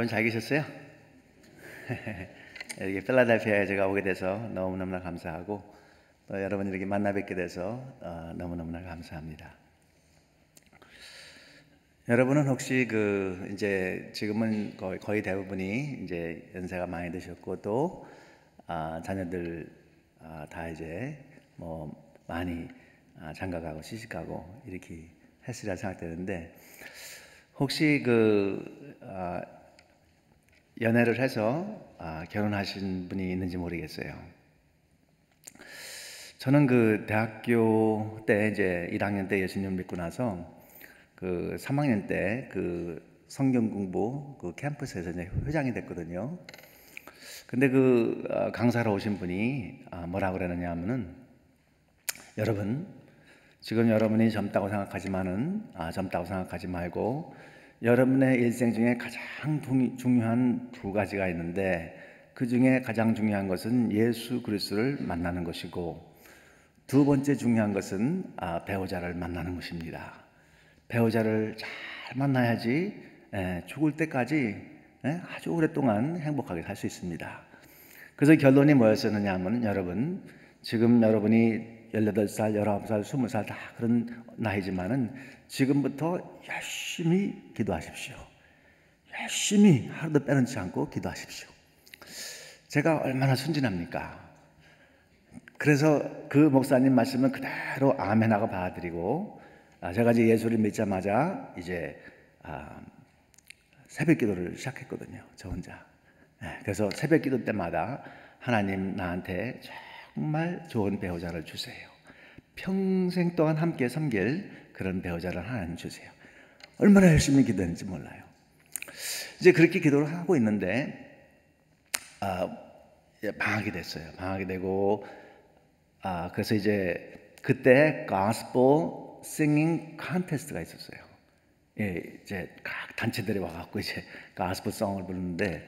여러분 잘 계셨어요? 이렇게 필라델피아에 제가 오게 돼서 너무너무나 감사하고 또 여러분 이렇게 만나 뵙게 돼서 너무너무나 감사합니다. 여러분은 혹시 이제 지금은 거의 대부분이 이제 연세가 많이 드셨고 또 자녀들 다 이제 뭐 많이 장가가고 시집가고 이렇게 했으리라 생각되는데 혹시 연애를 해서 결혼하신 분이 있는지 모르겠어요. 저는 대학교 때 이제 1학년 때 예수님 믿고 나서 3학년 때 성경 공부 캠퍼스에서 이제 회장이 됐거든요. 근데 강사로 오신 분이 뭐라고 그러느냐 하면은 여러분 지금 여러분이 젊다고 생각하지 말고 여러분의 일생 중에 가장 중요한 두 가지가 있는데 그 중에 가장 중요한 것은 예수 그리스도를 만나는 것이고 두 번째 중요한 것은 배우자를 만나는 것입니다. 배우자를 잘 만나야지 죽을 때까지 아주 오랫동안 행복하게 살 수 있습니다. 그래서 결론이 뭐였었느냐 하면 여러분 지금 여러분이 18살, 19살, 20살 다 그런 나이지만은 지금부터 열심히 기도하십시오. 열심히 하루도 빼놓지 않고 기도하십시오. 제가 얼마나 순진합니까? 그래서 그 목사님 말씀은 그대로 아멘하고 받아들이고 제가 이제 예수를 믿자마자 이제 새벽 기도를 시작했거든요. 저 혼자. 그래서 새벽 기도 때마다 하나님 나한테 정말 좋은 배우자를 주세요. 평생 동안 함께 섬길 그런 배우자를 하나님 주세요. 얼마나 열심히 기도했는지 몰라요. 이제 그렇게 기도를 하고 있는데 방학이 됐어요. 방학이 되고 그래서 이제 그때 가스펠 싱잉 컨테스트가 있었어요. 예, 이제 각 단체들이 와갖고 이제 가스펠 송을 부르는데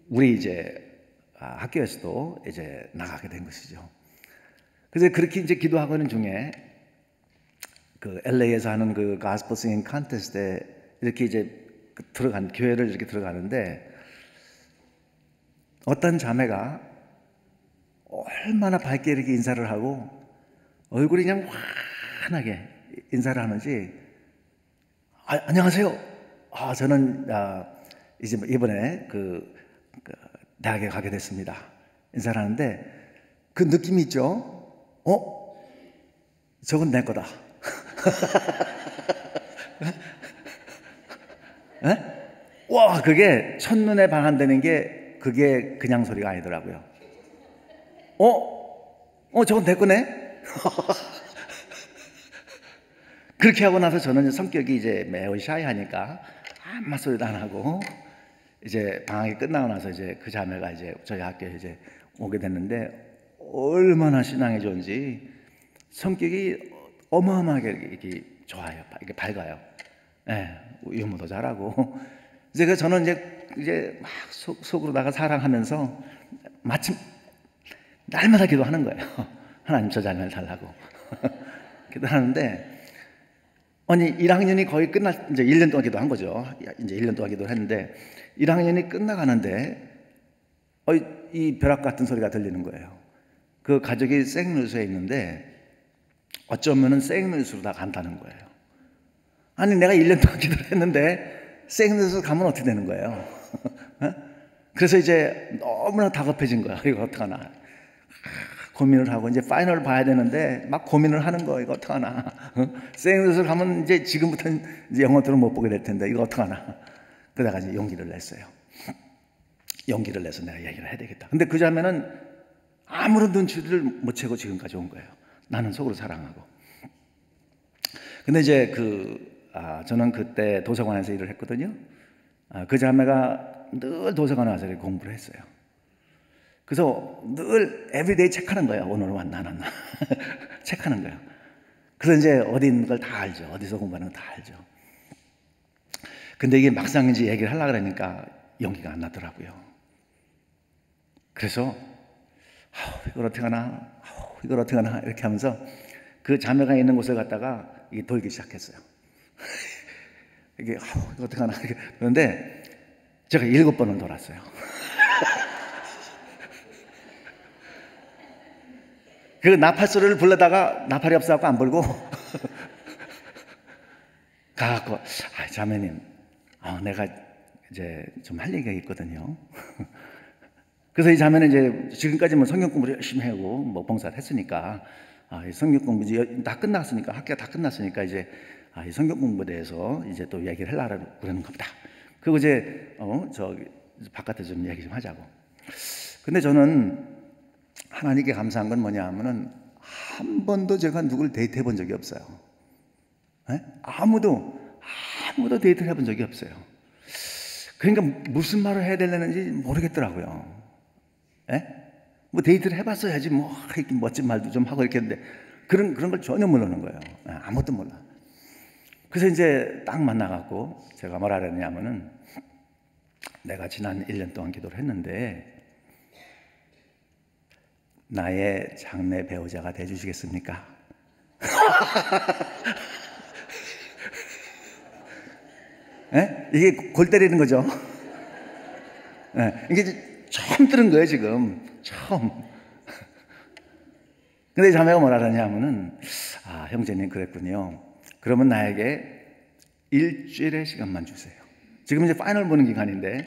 우리 이제 학교에서도 이제 나가게 된 것이죠. 그래서 그렇게 이제 기도하고 있는 중에 LA에서 하는 가스펠 싱잉 컨테스트에 이렇게 이제 교회를 이렇게 들어가는데 어떤 자매가 얼마나 밝게 이렇게 인사를 하고 얼굴이 그냥 환하게 인사를 하는지 안녕하세요. 저는 이제 이번에 대학에 가게 됐습니다. 인사를 하는데 그 느낌이 있죠? 저건 내 거다. 와, 그게 첫눈에 반한다는 게 그게 그냥 소리가 아니더라고요. 저건 내 거네? 그렇게 하고 나서 저는 성격이 이제 매우 샤이하니까 아무 소리도 안 하고 이제 방학이 끝나고 나서 이제 그 자매가 이제 저희 학교에 이제 오게 됐는데 얼마나 신앙이 좋은지 성격이 어마어마하게 이렇게 좋아요. 이렇게 밝아요. 유머도 잘하고. 이제 저는 이제 막 속으로다가 사랑하면서 마침 날마다 기도하는 거예요. 하나님 저 자매를 달라고. 기도하는데 아니 1학년이 거의 이제 1년 동안 기도한 거죠. 이제 1년 동안 기도를 했는데 1학년이 끝나가는데 이 벼락 같은 소리가 들리는 거예요. 그 가족이 생누수에 있는데 어쩌면은 생누수로 다 간다는 거예요. 아니 내가 1년 동안 기도를 했는데 생누수 가면 어떻게 되는 거예요? 그래서 이제 너무나 다급해진 거야. 이거 어떡하나. 고민을 하고 이제 파이널을 봐야 되는데 막 고민을 하는 거. 이거 어떡하나. 생누수 가면 이제 지금부터는 이제 영어들은 못 보게 될 텐데 이거 어떡하나. 그러다가 이제 용기를 냈어요. 용기를 내서 내가 얘기를 해야 되겠다. 근데 그 자매는 아무런 눈치를 못 채고 지금까지 온 거예요. 나는 속으로 사랑하고. 근데 이제 저는 그때 도서관에서 일을 했거든요. 그 자매가 늘 도서관에 와서 공부를 했어요. 그래서 늘 에브리데이 체크하는 거예요. 오늘은 왔나 안 왔나. 체크하는 거예요. 그래서 이제 어디 있는 걸 다 알죠. 어디서 공부하는 걸 다 알죠. 근데 이게 막상 이제 얘기를 하려고 그러니까 용기가 안 나더라고요. 그래서 이걸 어떻게 하나, 이걸 어떻게 하나 이렇게 하면서 그 자매가 있는 곳에 갔다가 이게 돌기 시작했어요. 이게 이거 어떻게 하나. 그런데 제가 7번을 돌았어요. 그 나팔 소리를 불러다가 나팔이 없어갖고 안 불고 가갖고 자매님, 내가 이제 좀 할 얘기가 있거든요. 그래서 이 자매는 이제 지금까지 뭐 성경 공부를 열심히 하고 뭐 봉사를 했으니까 이 성경 공부 이제 다 끝났으니까, 학교가 다 끝났으니까 이제 이 성경 공부에 대해서 이제 또 이야기를 하려고 그러는 겁니다. 그리고 이제 저기 바깥에 좀 이야기 좀 하자고. 근데 저는 하나님께 감사한 건 뭐냐 하면은 한 번도 제가 누구를 데이트해 본 적이 없어요. 네? 아무도 데이트를 해본 적이 없어요. 그러니까 무슨 말을 해야 되려는지 모르겠더라고요. 네? 뭐 데이트를 해봤어야지 뭐 이렇게 멋진 말도 좀 하고 이렇게 했는데 그런 걸 전혀 모르는 거예요. 아무것도 몰라. 그래서 이제 딱 만나갖고 제가 뭐라 그랬냐면은, 내가 지난 1년 동안 기도를 했는데 나의 장래 배우자가 돼주시겠습니까? 네? 이게 골 때리는 거죠. 네. 이게 처음 들은 거예요, 지금. 처음. 근데 자매가 뭐라 그러냐면은, 형제님 그랬군요. 그러면 나에게 일주일의 시간만 주세요. 지금 이제 파이널 보는 기간인데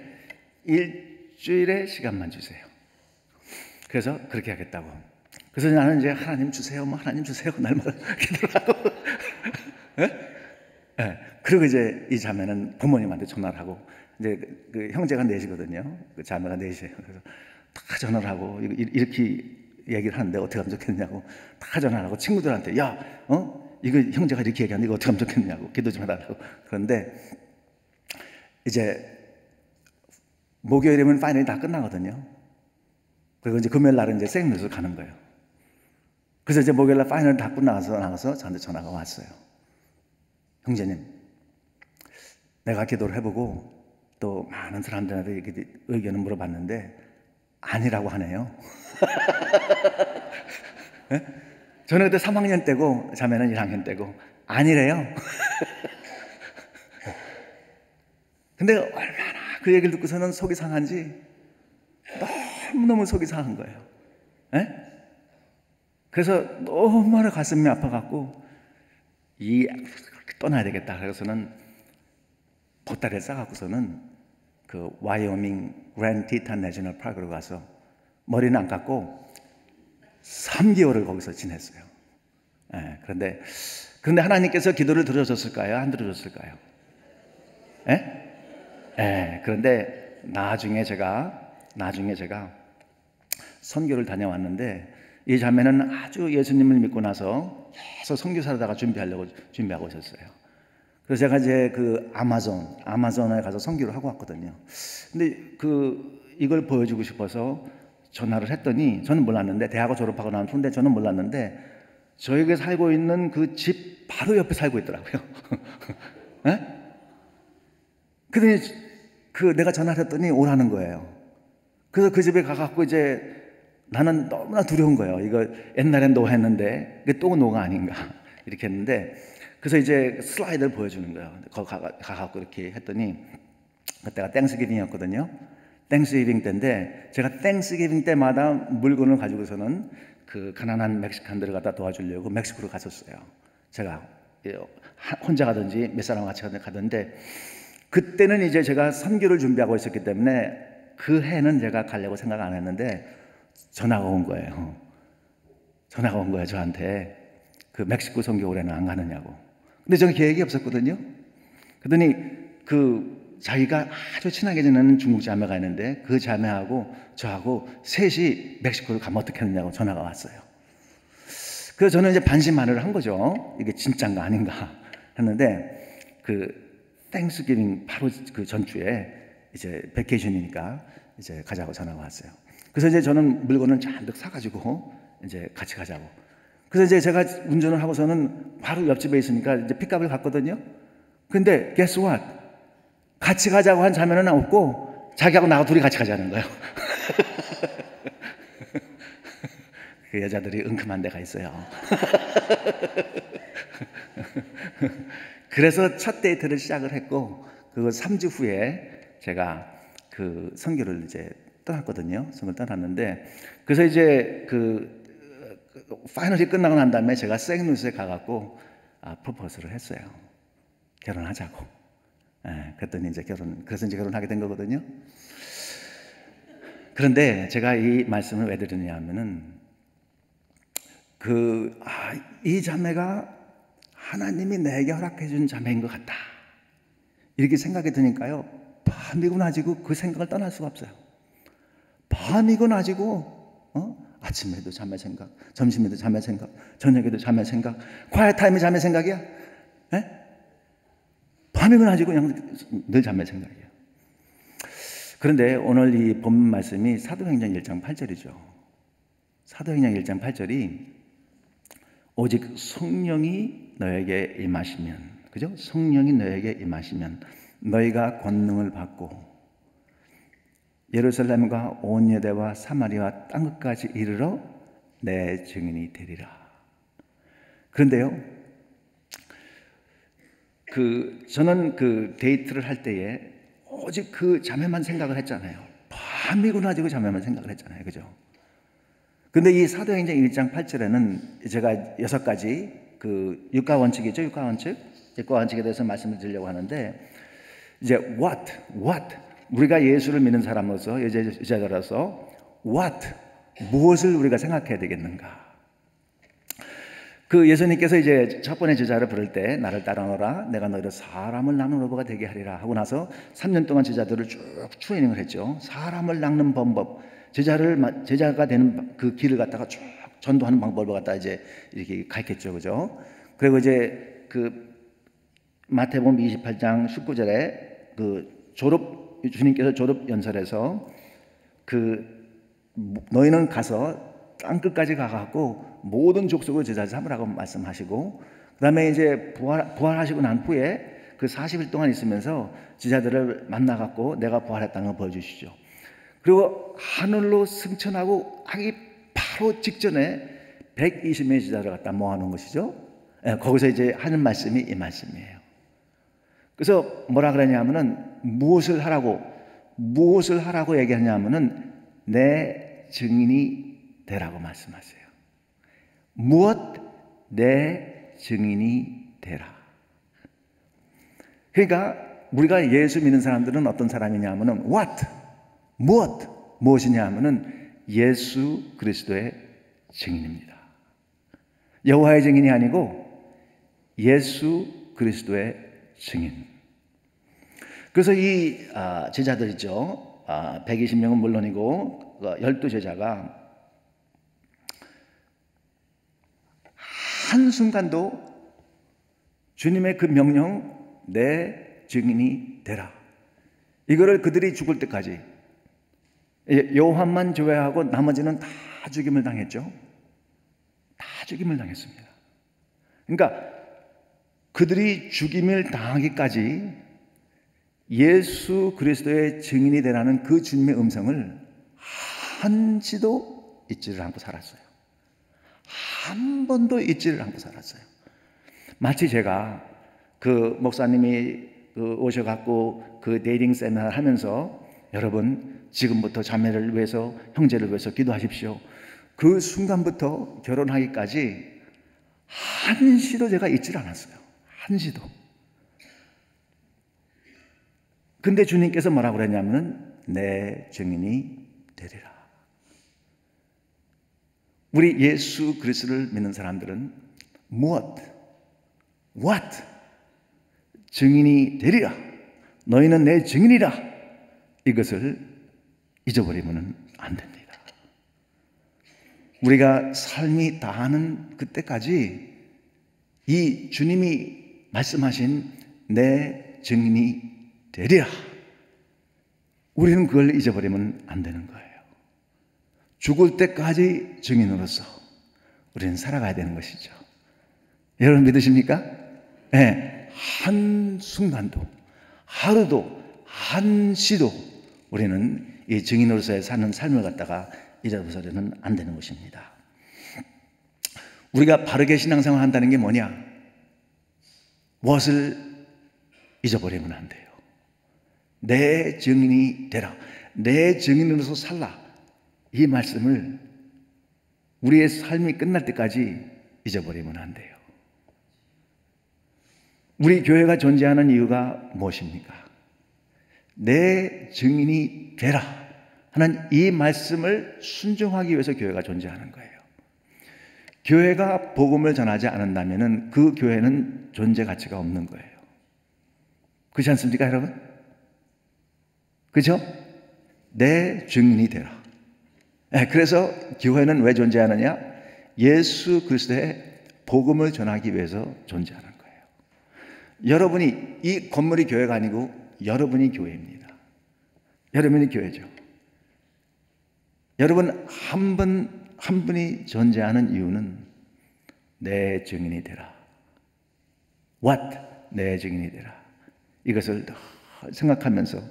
일주일의 시간만 주세요. 그래서 그렇게 하겠다고. 그래서 나는 이제 하나님 주세요, 뭐 하나님 주세요 날마다 기도를 하고 네. 그리고 이제 이 자매는 부모님한테 전화를 하고, 이제 그 형제가 넷이거든요. 그 자매가 넷이에요. 그래서 다 전화를 하고 이렇게 얘기를 하는데 어떻게 하면 좋겠냐고 다 전화를 하고, 친구들한테 이거 형제가 이렇게 얘기하는데 이거 어떻게 하면 좋겠냐고 기도 좀 해달라고. 그런데 이제 목요일이면 파이널이 다 끝나거든요. 그리고 이제 금요일 날은 이제 생뉴스를 가는 거예요. 그래서 이제 목요일 날 파이널 다 끝나서 저한테 전화가 왔어요. 형제님, 내가 기도를 해보고 또 많은 사람들한테 의견을 물어봤는데 아니라고 하네요. 네? 저는 그때 3학년 때고 자매는 1학년 때고 아니래요. 근데 얼마나 그 얘기를 듣고서는 속이 상한지 너무너무 속이 상한 거예요. 네? 그래서 너무나 가슴이 아파갖고 떠나야 되겠다. 그래서는 보따리를 싸갖고서는 그 와이오밍 그랜드 티탄 내셔널 파크로 가서 머리는 안 감고 3개월을 거기서 지냈어요. 네, 그런데 하나님께서 기도를 들어줬을까요? 안 들어줬을까요? 네? 네, 그런데 나중에 제가 선교를 다녀왔는데, 이 자매는 아주 예수님을 믿고 나서 계속 선교사 하다가 준비하고 있었어요. 그래서 제가 이제 그 아마존에 가서 선교를 하고 왔거든요. 근데 이걸 보여주고 싶어서 전화를 했더니, 저는 몰랐는데, 대학을 졸업하고 나온 후인데 저는 몰랐는데 저에게 살고 있는 그 집 바로 옆에 살고 있더라고요. 네? 그러더니 내가 전화를 했더니 오라는 거예요. 그래서 그 집에 가갖고 이제 나는 너무나 두려운 거예요. 이거 옛날엔 노했는데 이게 또 노가 아닌가 이렇게 했는데, 그래서 이제 슬라이드를 보여주는 거예요. 거기 가갖고 이렇게 했더니, 그때가 땡스기빙이었거든요. 땡스기빙 때인데 제가 땡스기빙 때마다 물건을 가지고서는 그 가난한 멕시칸들을 갖다 도와주려고 멕시코로 갔었어요. 제가 혼자 가든지 몇 사람 같이 가던데, 그때는 이제 제가 선교를 준비하고 있었기 때문에 그 해는 제가 가려고 생각 안 했는데 전화가 온 거예요. 저한테. 그 멕시코 선교 올해는 안 가느냐고. 근데 저는 계획이 없었거든요. 그러더니 자기가 아주 친하게 지내는 중국 자매가 있는데 그 자매하고 저하고 셋이 멕시코를 가면 어떻겠느냐고 전화가 왔어요. 그래서 저는 이제 반신반의를 한 거죠. 이게 진짜인가 아닌가 했는데, 땡스기빙 바로 그 전주에 이제 베케이션이니까 이제 가자고 전화가 왔어요. 그래서 이제 저는 물건을 잔뜩 사가지고 이제 같이 가자고. 그래서 이제 제가 운전을 하고서는 바로 옆집에 있으니까 이제 픽업을 갔거든요. 근데 guess what? 같이 가자고 한 자매는 없고 자기하고 나하고 둘이 같이 가자는 거예요. 그 여자들이 은큼한 데가 있어요. 그래서 첫 데이트를 시작을 했고, 그 3주 후에 제가 그 선교를 이제 떠났거든요. 선교를 떠났는데, 그래서 이제 파이널이 끝나고 난 다음에 제가 생루스에 가갖고 프로포즈를 했어요. 결혼하자고. 그랬더니 그래서 이제 결혼하게 된 거거든요. 그런데 제가 이 말씀을 왜 드리냐면은 이 자매가 하나님이 내게 허락해 준 자매인 것 같다, 이렇게 생각이 드니까요, 밤이고 낮이고 그 생각을 떠날 수가 없어요. 밤이고 낮이고 아침에도 자매 생각, 점심에도 자매 생각, 저녁에도 자매 생각, quiet 타임이 자매 생각이야. 밤이고 낮이고 그냥 늘 자매 생각이에요. 그런데 오늘 이 본문 말씀이 사도행전 1장 8절이죠. 사도행전 1장 8절이 오직 성령이 너에게 임하시면, 그죠? 성령이 너에게 임하시면 너희가 권능을 받고 예루살렘과 온 유대와 사마리아 땅끝까지 이르러 내 증인이 되리라. 그런데요, 저는 데이트를 할 때에 오직 그 자매만 생각을 했잖아요. 밤이고 낮이고 자매만 생각을 했잖아요. 그죠? 근데 이 사도행전 1장 8절에는 제가 6가지 육가 원칙이죠. 육가 원칙에 대해서 말씀을 드리려고 하는데, 이제 what 우리가 예수를 믿는 사람으로서, 여자들로서 무엇을 우리가 생각해야 되겠는가? 예수님께서 이제 첫 번째 제자를 부를 때 나를 따라오라, 내가 너희를 사람을 낚는 어부가 되게 하리라 하고 나서 3년 동안 제자들을 쭉 트레이닝을 했죠. 사람을 낚는 방법, 제자가 되는 그 길을 갖다가 쭉 전도하는 방법을 갖다 이제 이렇게 가르쳤죠. 그죠? 그리고 이제 마태복음 28장 19절에 주님께서 졸업 연설에서 너희는 가서 땅 끝까지 가갖고 모든 족속을 제자 삼으라고 말씀하시고, 그 다음에 이제 부활하시고 난 후에 40일 동안 있으면서 제자들을 만나갖고 내가 부활했다는 걸 보여주시죠. 그리고 하늘로 승천하고 하기 바로 직전에 120명의 제자를 갖다 모아놓은 것이죠. 거기서 이제 하는 말씀이 이 말씀이에요. 그래서 뭐라 그러냐면은 무엇을 하라고 얘기하냐면은 내 증인이 되라고 말씀하세요. 무엇? 내 증인이 되라. 그러니까 우리가 예수 믿는 사람들은 어떤 사람이냐면은 무엇이냐 하면은 예수 그리스도의 증인입니다. 여호와의 증인이 아니고 예수 그리스도의 증인. 그래서 이 제자들이죠. 120명은 물론이고 12제자가 한순간도 주님의 그 명령, 내 증인이 되라, 이거를 그들이 죽을 때까지, 요한만 제외하고 나머지는 다 죽임을 당했죠. 다 죽임을 당했습니다. 그러니까 그들이 죽임을 당하기까지 예수 그리스도의 증인이 되라는 그 주님의 음성을 한치도 잊지를 않고 살았어요. 한 번도 잊지를 않고 살았어요. 마치 제가 목사님이 오셔갖고 데이팅 세미나를 하면서 여러분 지금부터 자매를 위해서, 형제를 위해서 기도하십시오, 그 순간부터 결혼하기까지 한시도 제가 잊지를 않았어요. 한시도. 근데 주님께서 뭐라고 그랬냐면 내 증인이 되리라. 우리 예수 그리스도를 믿는 사람들은 what 증인이 되리라, 너희는 내 증인이라, 이것을 잊어버리면 안 됩니다. 우리가 삶이 다하는 그때까지 이 주님이 말씀하신 내 증인이 되리라, 우리는 그걸 잊어버리면 안 되는 거예요. 죽을 때까지 증인으로서 우리는 살아가야 되는 것이죠. 여러분 믿으십니까? 네, 한순간도, 하루도, 한시도 우리는 이 증인으로서의 사는 삶을 갖다가 잊어버려서는 안 되는 것입니다. 우리가 바르게 신앙생활 한다는 게 뭐냐? 무엇을 잊어버리면 안 돼요? 내 증인이 되라. 내 증인으로서 살라. 이 말씀을 우리의 삶이 끝날 때까지 잊어버리면 안 돼요. 우리 교회가 존재하는 이유가 무엇입니까? 내 증인이 되라 하는 이 말씀을 순종하기 위해서 교회가 존재하는 거예요. 교회가 복음을 전하지 않는다면 그 교회는 존재 가치가 없는 거예요. 그렇지 않습니까, 여러분? 그렇죠? 내 증인이 되라. 그래서 교회는 왜 존재하느냐? 예수 그리스도의 복음을 전하기 위해서 존재하는 거예요. 여러분이, 이 건물이 교회가 아니고 여러분이 교회입니다. 여러분이 교회죠. 여러분 한 분이 존재하는 이유는 내 증인이 되라. What? 내 증인이 되라. 이것을 생각하면서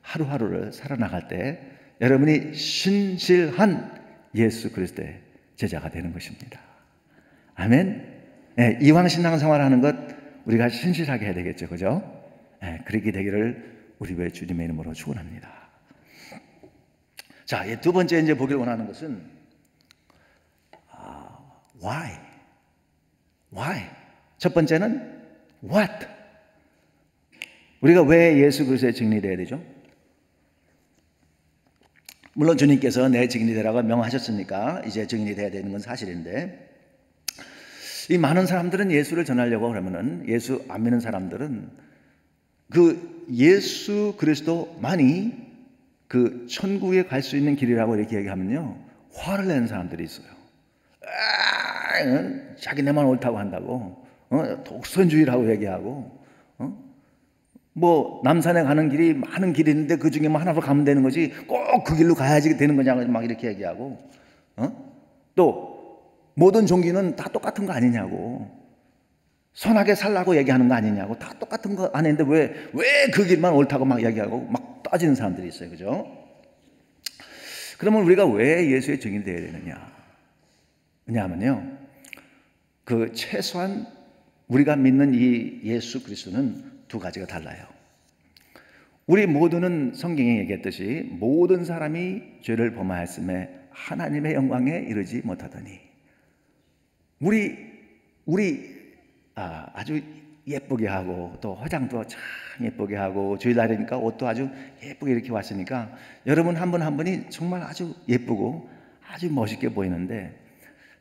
하루하루를 살아나갈 때 여러분이 신실한 예수 그리스도의 제자가 되는 것입니다. 아멘. 네, 이왕 신앙생활을 하는 것 우리가 신실하게 해야 되겠죠, 그죠? 네, 그렇게 되기를 우리 왜 주님의 이름으로 축원합니다. 자, 두 번째 이제 보길 원하는 것은 why? 첫 번째는 what? 우리가 왜 예수 그리스도의 증인이 되어야 되죠? 물론 주님께서 내 증인이 되라고 명하셨으니까 이제 증인이 되어야 되는 건 사실인데, 이 많은 사람들은 예수를 전하려고 그러면은, 예수 안 믿는 사람들은 그 예수 그리스도만이 그 천국에 갈 수 있는 길이라고 이렇게 얘기하면요, 화를 내는 사람들이 있어요. 자기네만 옳다고 한다고, 독선주의라고 얘기하고, 뭐 남산에 가는 길이 많은 길이 있는데 그 중에 뭐 하나로 가면 되는 거지 꼭 그 길로 가야지 되는 거냐고 막 이렇게 얘기하고, 또 모든 종교는 다 똑같은 거 아니냐고, 선하게 살라고 얘기하는 거 아니냐고, 다 똑같은 거 아닌데 왜 그 길만 옳다고 막 얘기하고 막 따지는 사람들이 있어요. 그죠? 그러면 우리가 왜 예수의 증인이 되어야 되느냐? 왜냐하면요, 그 최소한 우리가 믿는 이 예수 그리스도는 두 가지가 달라요. 우리 모두는 성경에 얘기했듯이 모든 사람이 죄를 범하였음에 하나님의 영광에 이르지 못하더니, 우리 아주 예쁘게 하고 또 화장도 참 예쁘게 하고 주일날이니까 옷도 아주 예쁘게 이렇게 왔으니까 여러분 한 분 한 분이 정말 아주 예쁘고 아주 멋있게 보이는데,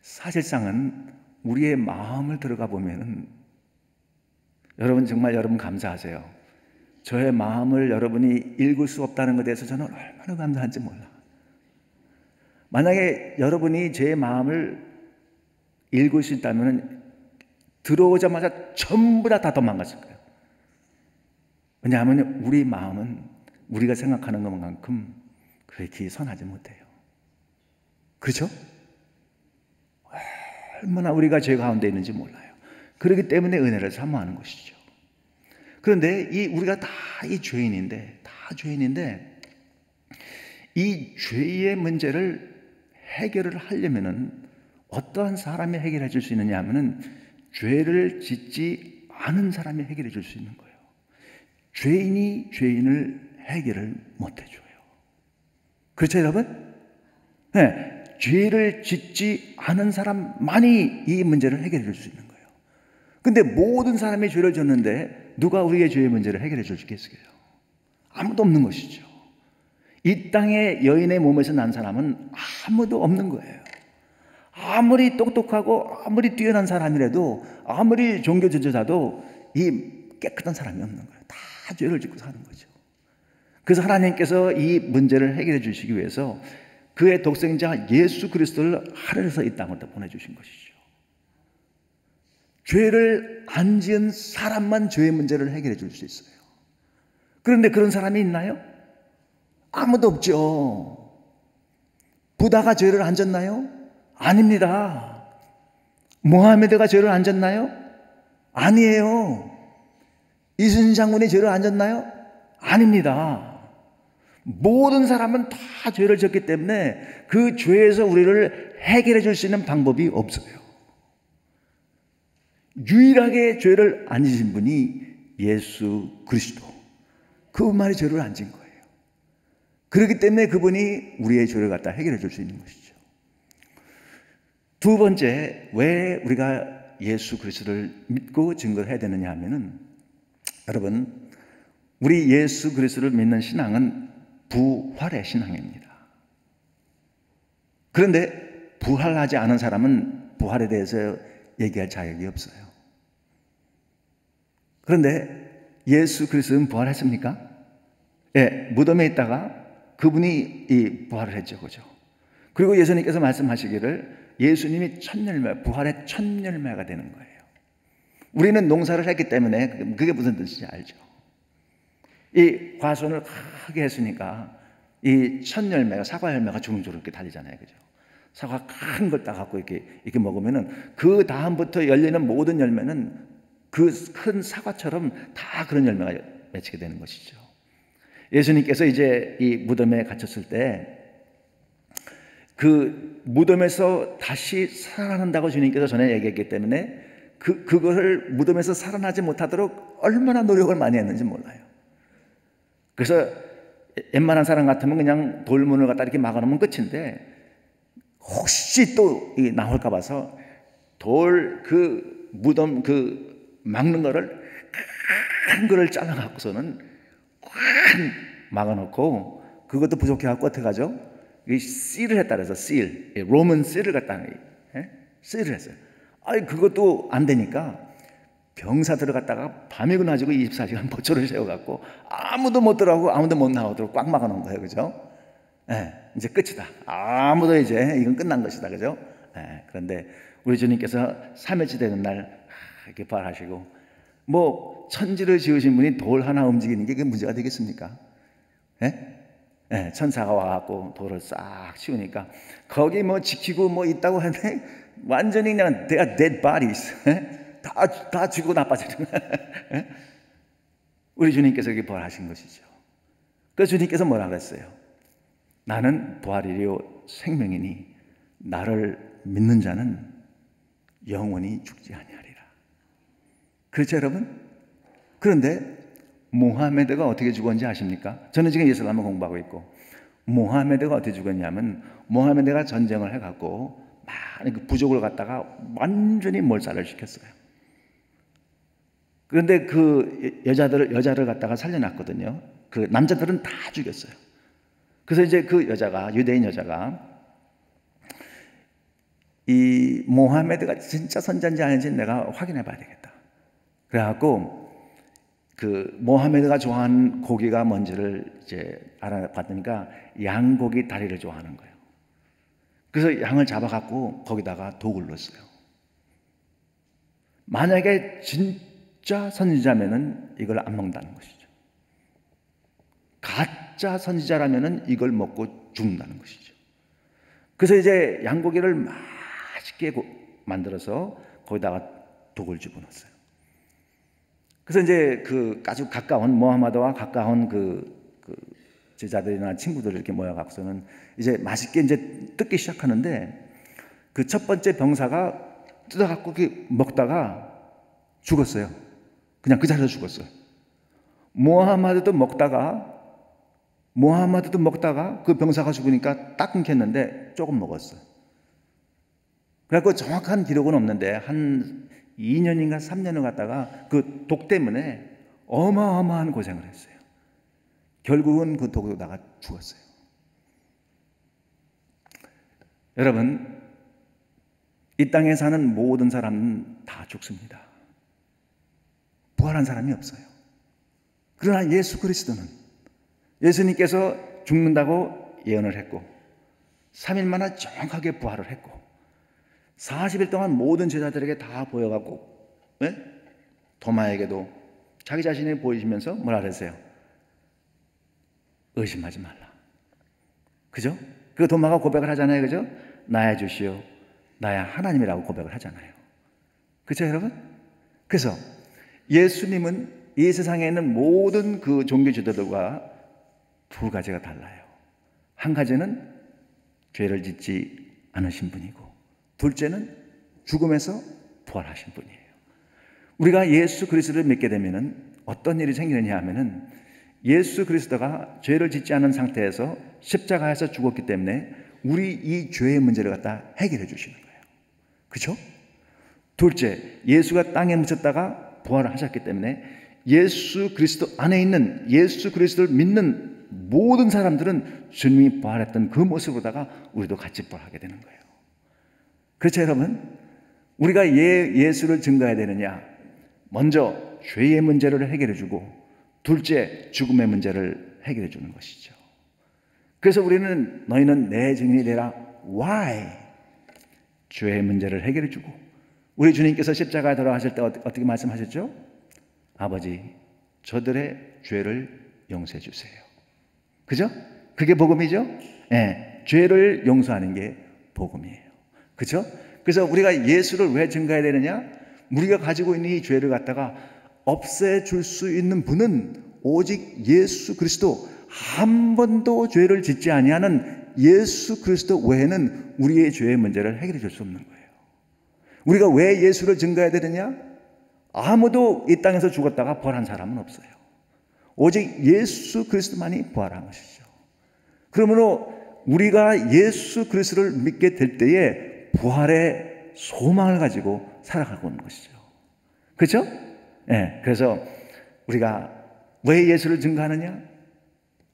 사실상은 우리의 마음을 들어가 보면은 여러분 정말 여러분 감사하세요. 저의 마음을 여러분이 읽을 수 없다는 것에 대해서 저는 얼마나 감사한지 몰라. 만약에 여러분이 제 마음을 읽을 수 있다면 들어오자마자 전부 다 도망갔을 거예요. 왜냐하면 우리 마음은 우리가 생각하는 것만큼 그렇게 선하지 못해요. 그렇죠? 얼마나 우리가 죄 가운데 있는지 몰라요. 그렇기 때문에 은혜를 사모하는 것이죠. 그런데 우리가 다 죄인인데 이 죄의 문제를 해결을 하려면은 어떠한 사람이 해결해 줄 수 있느냐 하면은 죄를 짓지 않은 사람이 해결해 줄 수 있는 거예요. 죄인이 죄인을 해결을 못 해줘요. 그렇죠, 여러분? 네, 죄를 짓지 않은 사람만이 이 문제를 해결해 줄 수 있는 거예요. 근데 모든 사람이 죄를 졌는데 누가 우리의 죄의 문제를 해결해 줄 수 있겠어요? 아무도 없는 것이죠. 이 땅의 여인의 몸에서 난 사람은 아무도 없는 거예요. 아무리 똑똑하고 아무리 뛰어난 사람이라도, 아무리 종교 지도자도 이 깨끗한 사람이 없는 거예요. 다 죄를 짓고 사는 거죠. 그래서 하나님께서 이 문제를 해결해 주시기 위해서 그의 독생자 예수 그리스도를 하늘에서 이 땅으로 보내주신 것이죠. 죄를 안 지은 사람만 죄의 문제를 해결해 줄 수 있어요. 그런데 그런 사람이 있나요? 아무도 없죠. 부다가 죄를 안 졌나요? 아닙니다. 모하메드가 죄를 안 졌나요? 아니에요. 이순신 장군이 죄를 안 졌나요? 아닙니다. 모든 사람은 다 죄를 졌기 때문에 그 죄에서 우리를 해결해 줄 수 있는 방법이 없어요. 유일하게 죄를 안 지신 분이 예수 그리스도, 그분만이 죄를 안 진 거예요. 그렇기 때문에 그분이 우리의 죄를 갖다 해결해 줄 수 있는 것이죠. 두 번째, 왜 우리가 예수 그리스도를 믿고 증거를 해야 되느냐 하면은, 여러분, 우리 예수 그리스도를 믿는 신앙은 부활의 신앙입니다. 그런데 부활하지 않은 사람은 부활에 대해서 얘기할 자격이 없어요. 그런데 예수 그리스도는 부활했습니까? 예, 무덤에 있다가 그분이 이 부활을 했죠, 그죠? 그리고 예수님께서 말씀하시기를 예수님이 첫 열매, 부활의 첫 열매가 되는 거예요. 우리는 농사를 했기 때문에 그게 무슨 뜻인지 알죠? 이 과수원을 크게 했으니까 이 첫 열매가, 사과 열매가 주렁주렁 이렇게 달리잖아요, 그죠? 사과 큰 걸 따갖고 이렇게 먹으면은 그 다음부터 열리는 모든 열매는 그 큰 사과처럼 다 그런 열매가 맺히게 되는 것이죠. 예수님께서 이제 이 무덤에 갇혔을 때 그 무덤에서 다시 살아난다고 주님께서 전에 얘기했기 때문에 그거를 무덤에서 살아나지 못하도록 얼마나 노력을 많이 했는지 몰라요. 그래서 웬만한 사람 같으면 그냥 돌문을 갖다 이렇게 막아놓으면 끝인데, 혹시 또 나올까 봐서 돌 그 무덤 그 막는 거를 큰 거를 잘라갖고서는 꽉 막아놓고, 그것도 부족해갖고 어떻게 하죠? 이 씨를 했다 그래서 실, 로만 씨를 갖다 씨를 했어요. 아니 그것도 안 되니까 병사들을 갖다가 밤이고 낮이고 24시간 보초를 세워갖고 아무도 못 들어가고 아무도 못 나오도록 꽉 막아놓은 거예요, 그죠? 예, 이제 끝이다. 아무도 이제 이건 끝난 것이다, 그죠? 예, 그런데 우리 주님께서 3일째 되는 날 이렇게 부활하시고, 뭐 천지를 지으신 분이 돌 하나 움직이는 게 그게 문제가 되겠습니까? 예? 예, 천사가 와갖고 돌을 싹 치우니까 거기 뭐 지키고 뭐 있다고 하는데 완전히 그냥 they are dead bodies. 다 죽고 나빠지는 거예요. 우리 주님께서 이렇게 부활하신 것이죠. 그래서 주님께서 뭐라 그랬어요? 나는 부활이요 생명이니 나를 믿는 자는 영원히 죽지 아니하리라. 그렇죠, 여러분? 그런데 모하메드가 어떻게 죽었는지 아십니까? 저는 지금 예수님을 공부하고 있고, 모하메드가 어떻게 죽었냐면, 모하메드가 전쟁을 해갖고 많은 그 부족을 갖다가 완전히 몰살을 시켰어요. 그런데 그 여자를 갖다가 살려놨거든요. 그 남자들은 다 죽였어요. 그래서 이제 그 여자가, 유대인 여자가 이 모하메드가 진짜 선자인지 아닌지 내가 확인해 봐야 되겠다. 그래갖고 그 모하메드가 좋아하는 고기가 뭔지를 이제 알아봤더니까 양고기 다리를 좋아하는 거예요. 그래서 양을 잡아갖고 거기다가 독을 넣었어요. 만약에 진짜 선지자면은 이걸 안 먹는다는 것이죠. 가짜 선지자라면은 이걸 먹고 죽는다는 것이죠. 그래서 이제 양고기를 맛있게 만들어서 거기다가 독을 집어넣었어요. 그래서 이제 그 아주 가까운 모하마드와 가까운 그 제자들이나 친구들 이렇게 모여갖고서는 이제 맛있게 이제 뜯기 시작하는데, 그 첫 번째 병사가 뜯어갖고 이렇게 먹다가 죽었어요. 그냥 그 자리에서 죽었어요. 모하마드도 먹다가 그 병사가 죽으니까 딱 끊겼는데 조금 먹었어요. 그래갖고 정확한 기록은 없는데 한 2년인가 3년을 갖다가 그 독 때문에 어마어마한 고생을 했어요. 결국은 그 독에다가 죽었어요. 여러분, 이 땅에 사는 모든 사람은 다 죽습니다. 부활한 사람이 없어요. 그러나 예수 그리스도는, 예수님께서 죽는다고 예언을 했고 3일 만에 정확하게 부활을 했고 40일 동안 모든 제자들에게 다 보여갖고, 네? 도마에게도 자기 자신이 보이시면서 뭐라 그랬어요? 의심하지 말라. 그죠? 그 도마가 고백을 하잖아요, 그죠? 나의 주시오, 나의 하나님이라고 고백을 하잖아요. 그죠, 여러분? 그래서 예수님은 이 세상에 있는 모든 그 종교 지도들과 두 가지가 달라요. 한 가지는 죄를 짓지 않으신 분이고, 둘째는 죽음에서 부활하신 분이에요. 우리가 예수 그리스도를 믿게 되면은 어떤 일이 생기느냐 하면은 예수 그리스도가 죄를 짓지 않은 상태에서 십자가에서 죽었기 때문에 우리 이 죄의 문제를 갖다 해결해 주시는 거예요. 그렇죠? 둘째, 예수가 땅에 묻혔다가 부활을 하셨기 때문에 예수 그리스도 안에 있는 예수 그리스도를 믿는 모든 사람들은 주님이 부활했던 그 모습으로다가 우리도 같이 부활하게 되는 거예요. 그렇죠, 여러분? 우리가 예수를 증거해야 되느냐? 먼저 죄의 문제를 해결해 주고, 둘째 죽음의 문제를 해결해 주는 것이죠. 그래서 우리는 너희는 내 증인이 되라. Why? 죄의 문제를 해결해 주고, 우리 주님께서 십자가에 돌아가실 때 어떻게 말씀하셨죠? 아버지, 저들의 죄를 용서해 주세요. 그죠? 그게 복음이죠? 네, 죄를 용서하는 게 복음이에요. 그죠? 그래서 우리가 예수를 왜 증거해야 되느냐? 우리가 가지고 있는 이 죄를 갖다가 없애줄 수 있는 분은 오직 예수 그리스도, 한 번도 죄를 짓지 아니하는 예수 그리스도 외에는 우리의 죄의 문제를 해결해 줄 수 없는 거예요. 우리가 왜 예수를 증거해야 되느냐? 아무도 이 땅에서 죽었다가 부활한 사람은 없어요. 오직 예수 그리스도만이 부활한 것이죠. 그러므로 우리가 예수 그리스도를 믿게 될 때에 부활의 소망을 가지고 살아가고 있는 것이죠. 그렇죠? 네, 그래서 우리가 왜 예수를 증거하느냐?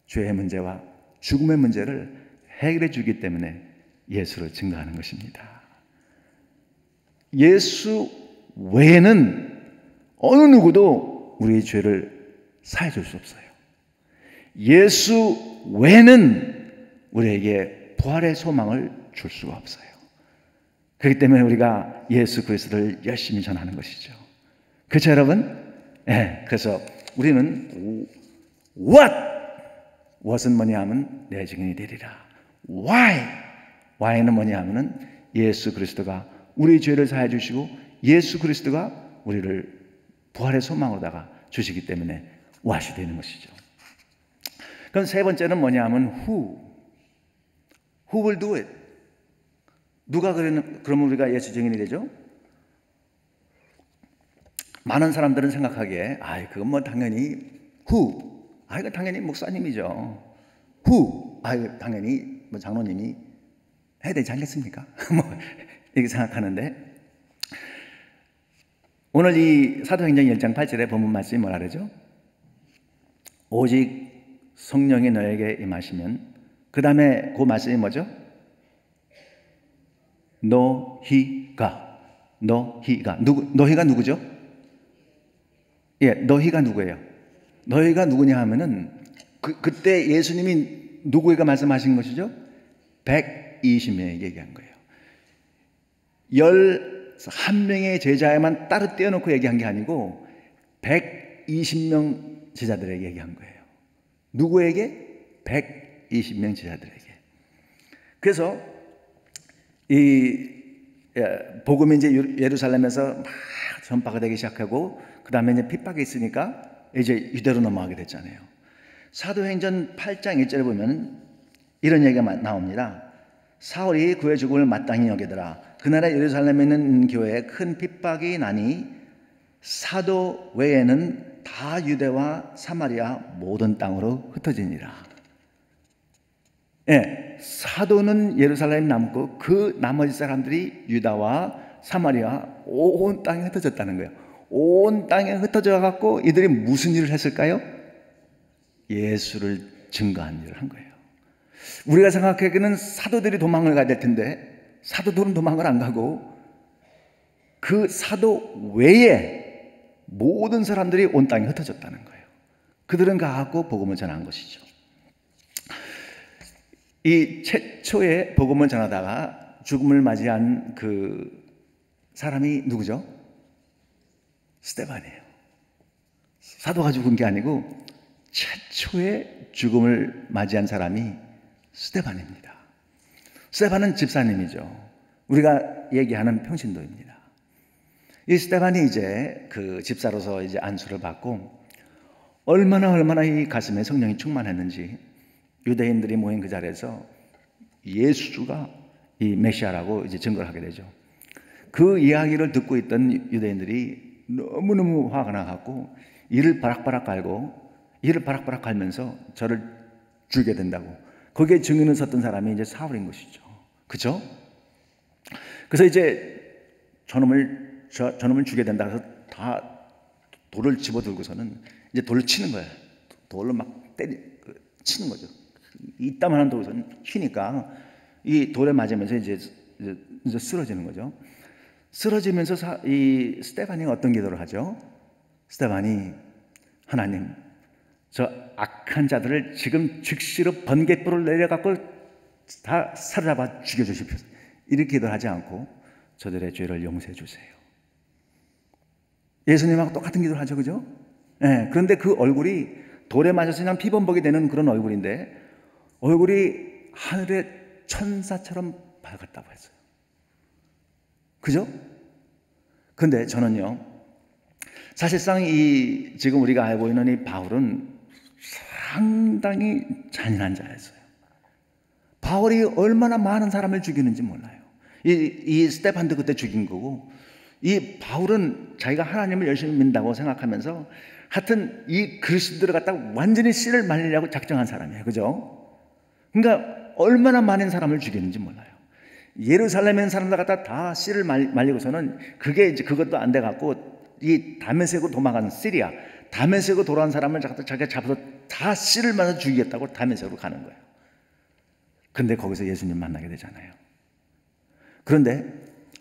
죄의 문제와 죽음의 문제를 해결해 주기 때문에 예수를 증거하는 것입니다. 예수 외에는 어느 누구도 우리의 죄를 사해 줄 수 없어요. 예수 외에는 우리에게 부활의 소망을 줄 수가 없어요. 그렇기 때문에 우리가 예수 그리스도를 열심히 전하는 것이죠. 그렇죠, 여러분? 네, 그래서 우리는 what은 뭐냐 하면 내 증인이 되리라. why는 뭐냐 하면은 예수 그리스도가 우리 죄를 사해 주시고 예수 그리스도가 우리를 부활의 소망으로다가 주시기 때문에 what이 되는 것이죠. 그럼 세 번째는 뭐냐 하면 who will do it. 누가 그러면 우리가 예수 증인이 되죠? 많은 사람들은 생각하기에 그건 뭐 당연히 who, 이거 당연히 목사님이죠. who, 당연히 뭐 장로님이 해야 되지 않겠습니까? 뭐 이렇게 생각하는데, 오늘 이 사도행전 1장 8절에 본문 말씀이 뭐라 그러죠? 오직 성령이 너에게 임하시면, 그 다음에 그 말씀이 뭐죠? 너희가 너희가 누구죠? 예, 너희가 누구예요? 너희가 누구냐 하면은 그때 예수님이 누구에게 말씀하신 것이죠? 120명에게 얘기한 거예요. 11명의 제자에만 따로 떼어놓고 얘기한 게 아니고 120명 제자들에게 얘기한 거예요. 누구에게? 120명 제자들에게. 그래서 이 복음이 이제 예루살렘에서 막 전파가 되기 시작하고, 그 다음에 이제 핍박이 있으니까 이제 유대로 넘어가게 됐잖아요. 사도행전 8장 1절에 보면 이런 얘기가 나옵니다. 사울이 그의 죽음을 마땅히 여기더라. 그날에 예루살렘에 있는 교회에 큰 핍박이 나니 사도 외에는 다 유대와 사마리아 모든 땅으로 흩어지니라. 예, 사도는 예루살렘에 남고 그 나머지 사람들이 유다와 사마리아 온 땅에 흩어졌다는 거예요. 온 땅에 흩어져 갖고 이들이 무슨 일을 했을까요? 예수를 증거한 일을 한 거예요. 우리가 생각하기에는 사도들이 도망을 가야 될 텐데 사도들은 도망을 안 가고 그 사도 외에 모든 사람들이 온 땅에 흩어졌다는 거예요. 그들은 가갖고 복음을 전한 것이죠. 이 최초의 복음을 전하다가 죽음을 맞이한 그 사람이 누구죠? 스데반이에요. 사도가 죽은 게 아니고 최초의 죽음을 맞이한 사람이 스데반입니다. 스데반은 집사님이죠. 우리가 얘기하는 평신도입니다. 이 스데반이 이제 그 집사로서 이제 안수를 받고 얼마나 이 가슴에 성령이 충만했는지 유대인들이 모인 그 자리에서 예수가 이 메시아라고 이제 증거를 하게 되죠. 그 이야기를 듣고 있던 유대인들이 너무너무 화가 나갖고 이를 바락바락 깔고 이를 바락바락 갈면서 저를 죽게 된다고. 거기에 증인을 섰던 사람이 이제 사울인 것이죠. 그죠? 그래서 이제 저놈을 죽게 된다 해서 다 돌을 집어들고서는 이제 돌을 치는 거예요. 돌로 막 치는 거죠. 이따만한 돌에서는 휘니까 이 돌에 맞으면서 이제 쓰러지는 거죠. 쓰러지면서 이 스데반이 어떤 기도를 하죠? 스데반이 하나님, 저 악한 자들을 지금 즉시로 번갯불을 내려갖고 다 사로잡아 죽여주십시오. 이렇게 기도를 하지 않고 저들의 죄를 용서해 주세요. 예수님하고 똑같은 기도를 하죠, 그죠? 네, 그런데 그 얼굴이 돌에 맞아서 그냥 피범벅이 되는 그런 얼굴인데 얼굴이 하늘의 천사처럼 밝았다고 했어요. 그죠? 근데 저는요, 사실상 지금 우리가 알고 있는 이 바울은 상당히 잔인한 자였어요. 바울이 얼마나 많은 사람을 죽이는지 몰라요. 이 스데반도 그때 죽인 거고, 이 바울은 자기가 하나님을 열심히 믿는다고 생각하면서 하여튼 이 그리스도들을 갖다가 완전히 씨를 말리려고 작정한 사람이에요. 그죠? 그러니까 얼마나 많은 사람을 죽였는지 몰라요. 예루살렘에 있는 사람들 갖다 다 씨를 말리고서는 그게 이제 그것도 안 돼갖고 이 다메섹으로 도망간 시리아, 다메섹으로 돌아온 사람을 자기가 잡아서 다 씨를 맞아 죽이겠다고 다메섹으로 가는 거예요. 근데 거기서 예수님 만나게 되잖아요. 그런데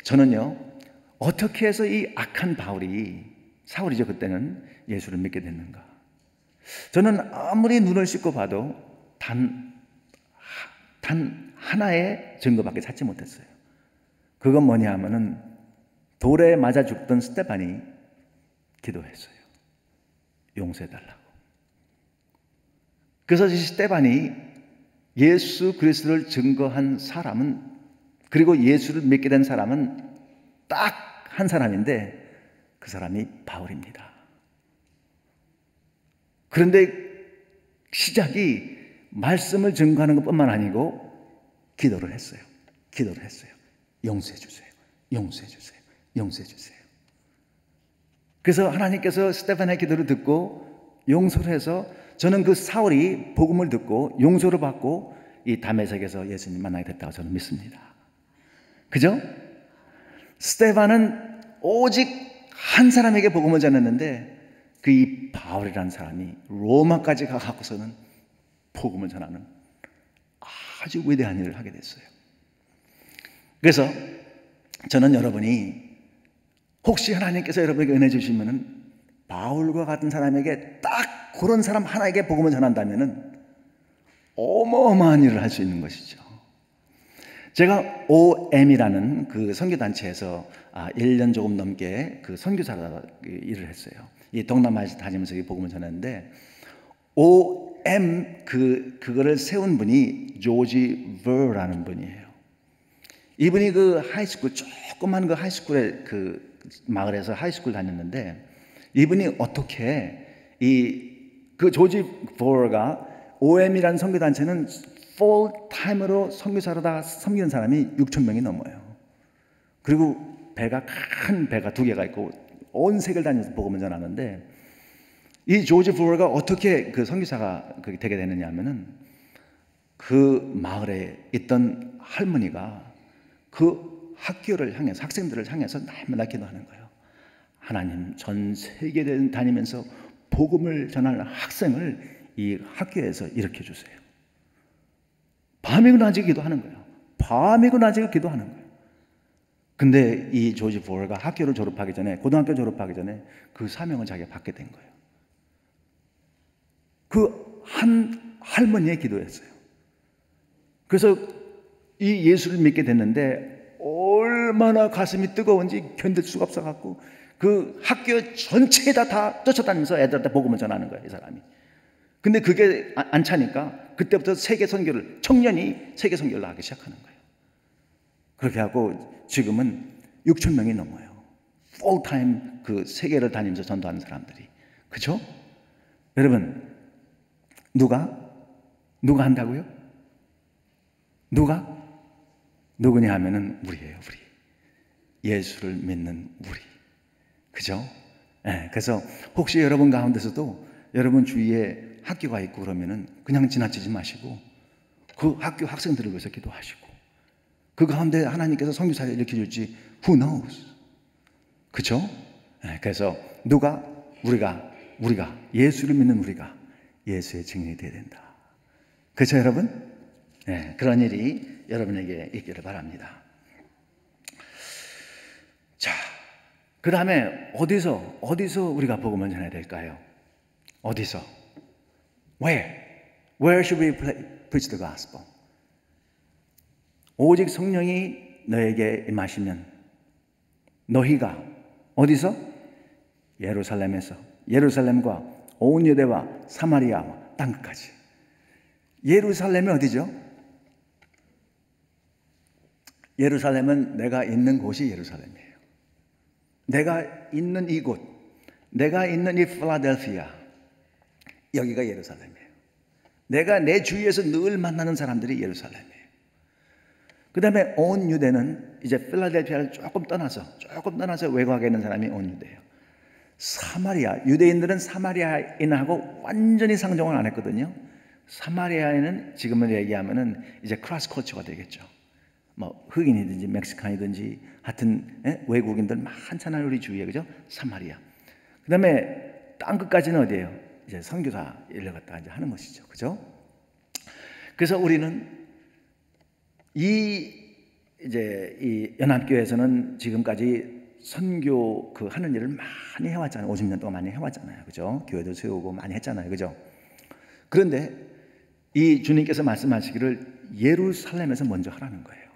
저는요, 어떻게 해서 이 악한 바울이, 사울이죠 그때는, 예수를 믿게 됐는가? 저는 아무리 눈을 씻고 봐도 단 하나의 증거밖에 찾지 못했어요. 그건 뭐냐 하면은 돌에 맞아 죽던 스데반이 기도했어요. 용서해달라고. 그래서 이 스데반이 예수 그리스도를 증거한 사람은, 그리고 예수를 믿게 된 사람은 딱 한 사람인데 그 사람이 바울입니다. 그런데 시작이 말씀을 증거하는 것뿐만 아니고 기도를 했어요. 기도를 했어요. 용서해 주세요. 용서해 주세요. 용서해 주세요. 그래서 하나님께서 스데반의 기도를 듣고 용서를 해서 저는 그 사울이 복음을 듣고 용서를 받고 이 다메섹에서 예수님 만나게 됐다고 저는 믿습니다. 그죠? 스데반은 오직 한 사람에게 복음을 전했는데 그 이 바울이라는 사람이 로마까지 가갖고서는 복음을 전하는 아주 위대한 일을 하게 됐어요. 그래서 저는 여러분이 혹시 하나님께서 여러분에게 은혜 주시면은 바울과 같은 사람에게 딱 그런 사람 하나에게 복음을 전한다면은 어마어마한 일을 할 수 있는 것이죠. 제가 OM이라는 그 선교단체에서 1년 조금 넘게 그 선교사로 일을 했어요. 이 동남아에서 다니면서 복음을 전했는데 OM 그거를 세운 분이 조지 버라는 분이에요. 이분이 그 하이스쿨, 조그만 그 하이스쿨에 그 마을에서 하이스쿨 다녔는데 이분이 어떻게 그 조지 버가 OM이라는 선교단체는 풀타임으로 선교사로 다 섬기는 사람이 6,000명이 넘어요. 그리고 큰 배가 2개가 있고 온 세계를 다니면서 복음을 전하는데 이 조지 버가 어떻게 그 선교사가 되게 되느냐 하면은 그 마을에 있던 할머니가 그 학교를 향해서, 학생들을 향해서 날마다 기도하는 거예요. 하나님, 전 세계를 다니면서 복음을 전하는 학생을 이 학교에서 일으켜 주세요. 밤이고 낮이고 기도하는 거예요. 밤이고 낮이고 기도하는 거예요. 근데 이 조지 버가 학교를 졸업하기 전에, 고등학교 졸업하기 전에 그 사명을 자기가 받게 된 거예요. 그 한 할머니의 기도였어요. 그래서 이 예수를 믿게 됐는데 얼마나 가슴이 뜨거운지 견딜 수가 없어갖고 그 학교 전체에다 다 쫓아다니면서 애들한테 복음을 전하는 거예요, 이 사람이. 근데 그게 안 차니까 그때부터 세계 선교를, 청년이 세계 선교를 하기 시작하는 거예요. 그렇게 하고 지금은 6,000명이 넘어요. 풀타임 그 세계를 다니면서 전도하는 사람들이. 그죠? 여러분, 누가 한다고요? 누구냐 하면은 우리예요, 우리. 예수를 믿는 우리. 그죠? 네, 그래서 혹시 여러분 가운데서도 여러분 주위에 학교가 있고 그러면은 그냥 지나치지 마시고 그 학교 학생들을 위해서 기도하시고 그 가운데 하나님께서 선교사를 일으켜줄지 who knows? 그렇죠? 그래서 우리가 예수를 믿는 우리가 예수의 증인이 되어야 된다. 그렇죠, 여러분? 네, 그런 일이 여러분에게 있기를 바랍니다. 자, 그 다음에 어디서 우리가 복음을 전해야 될까요? 어디서? Where should we preach the gospel? 오직 성령이 너에게 임하시면 너희가 어디서? 예루살렘과 온 유대와 사마리아와 땅끝까지. 예루살렘이 어디죠? 예루살렘은 내가 있는 곳이 예루살렘이에요. 내가 있는 이곳, 내가 있는 이 필라델피아, 여기가 예루살렘이에요. 내가 내 주위에서 늘 만나는 사람들이 예루살렘이에요. 그 다음에 온 유대는 이제 필라델피아를 조금 떠나서 외곽에 있는 사람이 온 유대예요. 사마리아, 유대인들은 사마리아인하고 완전히 상종을 안 했거든요. 사마리아인은 지금은 얘기하면은 이제 크로스 컬처가 되겠죠. 뭐 흑인이든지 멕시칸이든지 하여튼 외국인들 많잖아요, 우리 주위에. 그죠? 사마리아. 그 다음에 땅끝까지는 어디예요? 이제 선교사 일을 갖다가 이제 하는 것이죠. 그죠? 그래서 우리는 이 연합교회에서는 지금까지 선교 하는 일을 많이 해왔잖아요. 50년 동안 많이 해왔잖아요. 그죠? 교회도 세우고 많이 했잖아요. 그죠? 그런데 이 주님께서 말씀하시기를 예루살렘에서 먼저 하라는 거예요.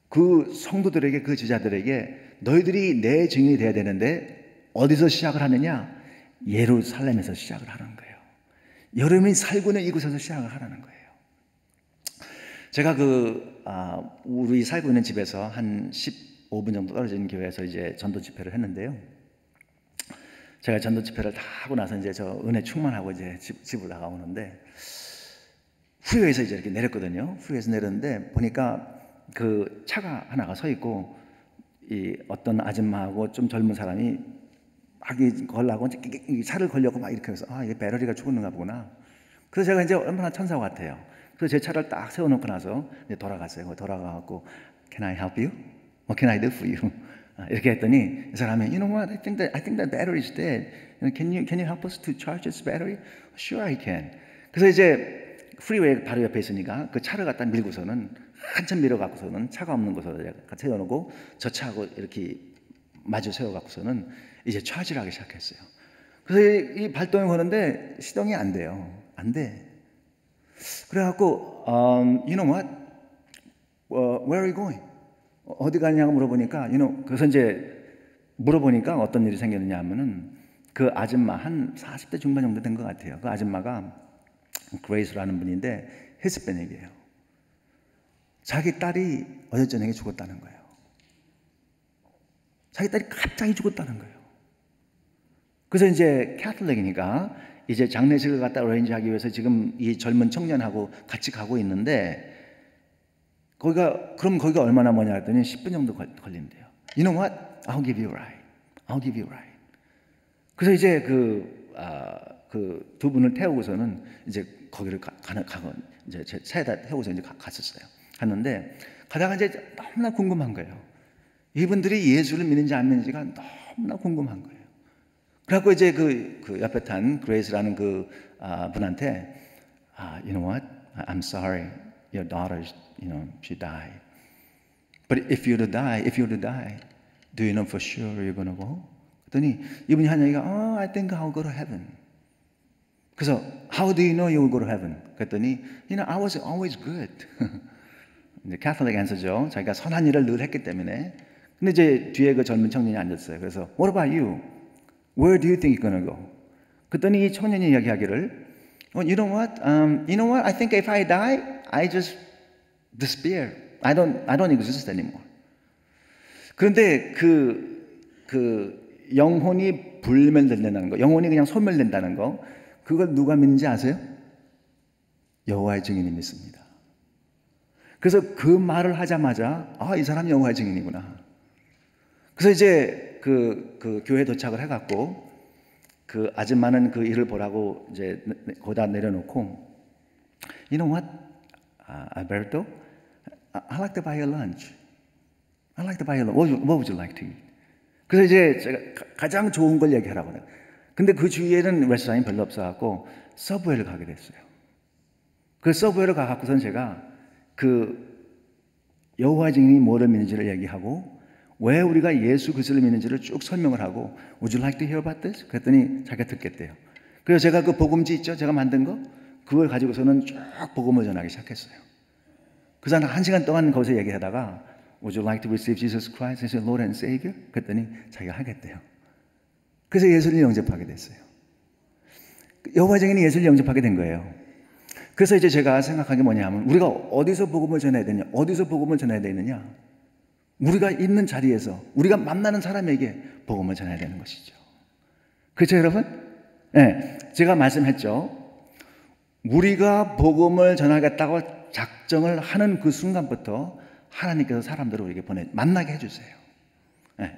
그 성도들에게, 그 제자들에게 너희들이 내 증인이 돼야 되는데 어디서 시작을 하느냐? 예루살렘에서 시작을 하는 거예요. 여러분이 살고 있는 이곳에서 시작을 하라는 거예요. 제가 우리 살고 있는 집에서 한 15분 정도 떨어진 교회에서 이제 전도 집회를 했는데요. 제가 전도 집회를 다 하고 나서 이제 저 은혜 충만하고 이제 집으로 나가오는데 후회에서 이제 이렇게 내렸거든요. 후회에서 내렸는데 보니까 그 차가 하나가 서 있고 이 어떤 아줌마하고 좀 젊은 사람이 막 걸라고 차를 걸려고 막 이렇게 해서 이게 배터리가 죽었는가 보구나. 그래서 제가 이제 얼마나 천사 같아요. 그래서 제 차를 딱 세워놓고 나서 이제 돌아갔어요. 돌아가갖고 Can I help you? What can I do for you? 이렇게 했더니 이 사람이 You know what? I think that battery is dead. Can you help us to charge this battery? Sure, I can. 그래서 이제 프리웨이 바로 옆에 있으니까 그 차를 갖다 밀고서는 한참 밀어갖고서는 차가 없는 곳으로 세워놓고 저 차하고 이렇게 마주 세워갖고서는 이제 차지를 하기 시작했어요. 그래서 이 발동을 거는데 시동이 안 돼요. 안 돼. 그래갖고 You know what? Where are you going? 어디 가냐고 물어보니까 그래서 이제 물어보니까 어떤 일이 생겼느냐 하면은 그 아줌마 한 40대 중반 정도 된 것 같아요. 그 아줌마가 그레이스라는 분인데 히스패닉이에요. 자기 딸이 어제 저녁에 죽었다는 거예요. 자기 딸이 갑자기 죽었다는 거예요. 그래서 이제 캐톨릭이니까 이제 장례식을 갖다 어레인지하기 위해서 지금 이 젊은 청년하고 같이 가고 있는데 거기가 얼마나 머냐 했더니 10분 정도 걸린대요. You know what? I'll give you a ride. I'll give you a ride. 그래서 이제 그 두 분을 태우고서는 이제 거기를 가고 이제 제 차에다 태우고서 이제 갔었어요. 갔는데 가다가 이제 너무나 궁금한 거예요. 이분들이 예수를 믿는지 안 믿는지가 너무나 궁금한 거예요. 그래갖고 이제 그 옆에 탄 그레이스라는 그 분한테 You know what? I'm sorry. Your daughter, she died. But if you were to die, do you know for sure you're going to go? 그랬더니 이분이 한 얘기가 I think I'll go to heaven. 그래서 How do you know you'll go to heaven? 그랬더니 I was always good. 이제 캐톨릭 answer죠. 자기가 선한 일을 늘 했기 때문에. 근데 이제 뒤에 그 젊은 청년이 앉았어요. 그래서 What about you? Where do you think you're going to go? 그랬더니 이 청년이 이야기하기를 You know what? I think if I die, I just despair. I don't exist anymore. 그런데 그 영혼이 불멸된다는 거, 영혼이 그냥 소멸된다는 거, 그걸 누가 믿는지 아세요? 여호와의 증인이 믿습니다. 그래서 그 말을 하자마자 이 사람이 여호와의 증인이구나. 그래서 이제 그 교회 도착을 해갖고 그 아줌마는 그 일을 보라고 이제 거기다 내려놓고, You know what, Alberto? I like to buy you lunch. I like to buy you lunch. What would you like to eat? 그래서 이제 제가 가장 좋은 걸 얘기하라고 해요. 근데 그 주위에는 레스토랑이 별로 없어갖고 서브웨이를 가게 됐어요. 그 서브웨이를 가갖고선 제가 그 여호와 증인이 뭐를 믿는지를 얘기하고 왜 우리가 예수 그리스도를 믿는지를 쭉 설명을 하고 Would you like to hear about this? 그랬더니 자기가 듣겠대요. 그래서 제가 그 복음지 있죠? 제가 만든 거? 그걸 가지고서는 쭉 복음을 전하기 시작했어요. 그래서 한 시간 동안 거기서 얘기하다가 Would you like to receive Jesus Christ as your Lord and Savior? 그랬더니 자기가 하겠대요. 그래서 예수를 영접하게 됐어요. 여호와 증인이 예수를 영접하게 된 거예요. 그래서 이제 제가 생각한 게 뭐냐면 우리가 어디서 복음을 전해야 되냐? 어디서 복음을 전해야 되느냐? 우리가 있는 자리에서 우리가 만나는 사람에게 복음을 전해야 되는 것이죠. 그렇죠, 여러분? 네, 제가 말씀했죠. 우리가 복음을 전하겠다고 작정을 하는 그 순간부터 하나님께서 사람들을 우리에게 만나게 해주세요. 네.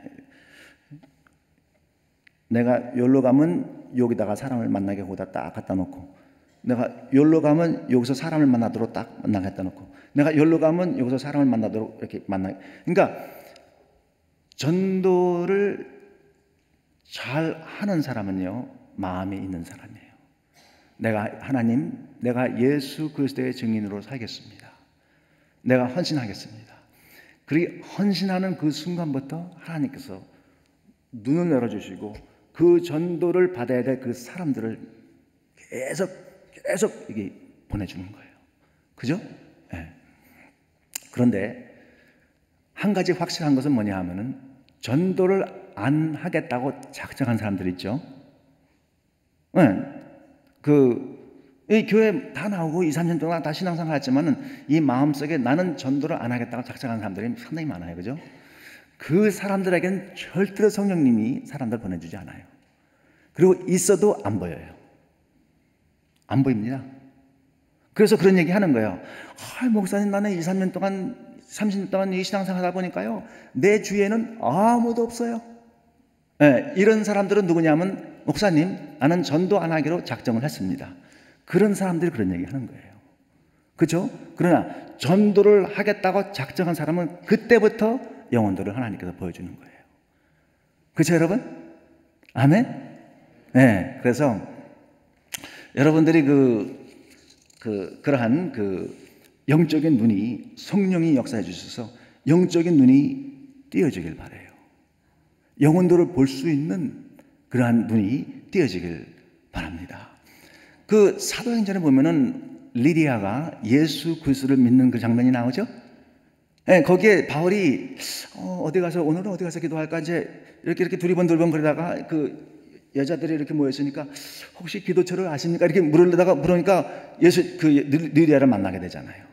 내가 여기로 가면 여기다가 사람을 만나게 거기다 딱 갖다 놓고, 내가 여기로 가면 여기서 사람을 만나도록 딱 만나게 갖다 놓고, 내가 여기로 가면 여기서 사람을 만나도록 이렇게 만나게. 그러니까 전도를 잘 하는 사람은요, 마음에 있는 사람이에요. 내가 하나님, 내가 예수 그리스도의 증인으로 살겠습니다. 내가 헌신하겠습니다. 그리고 헌신하는 그 순간부터 하나님께서 눈을 열어주시고 그 전도를 받아야 될 그 사람들을 계속 이게 보내주는 거예요. 그죠? 네. 그런데 한 가지 확실한 것은 뭐냐 하면은 전도를 안 하겠다고 작정한 사람들 있죠. 네. 이 교회 다 나오고 2, 3년 동안 다 신앙생활 했지만은 이 마음속에 나는 전도를 안 하겠다고 작정한 사람들이 상당히 많아요. 그죠? 그 사람들에게는 절대로 성령님이 사람들 보내주지 않아요. 그리고 있어도 안 보여요. 안 보입니다. 그래서 그런 얘기 하는 거예요. 목사님, 나는 2, 3년 동안, 30년 동안 이 신앙생활 하다 보니까요, 내 주위에는 아무도 없어요. 네, 이런 사람들은 누구냐면, 목사님, 나는 전도 안 하기로 작정을 했습니다. 그런 사람들이 그런 얘기 하는 거예요. 그렇죠? 그러나 전도를 하겠다고 작정한 사람은 그때부터 영혼들을 하나님께서 보여주는 거예요. 그렇죠, 여러분? 아멘? 네, 그래서 여러분들이 그러한 영적인 눈이, 성령이 역사해 주셔서 영적인 눈이 띄어지길 바라요. 영혼들을 볼 수 있는 그러한 눈이 띄어지길 바랍니다. 그 사도행전에 보면은 리디아가 예수 그리스도를 믿는 그 장면이 나오죠? 네, 거기에 바울이 오늘은 어디 가서 기도할까 이제 이렇게 두리번 그러다가 그 여자들이 이렇게 모였으니까 혹시 기도처를 아십니까? 이렇게 물으니까 리디아를 만나게 되잖아요.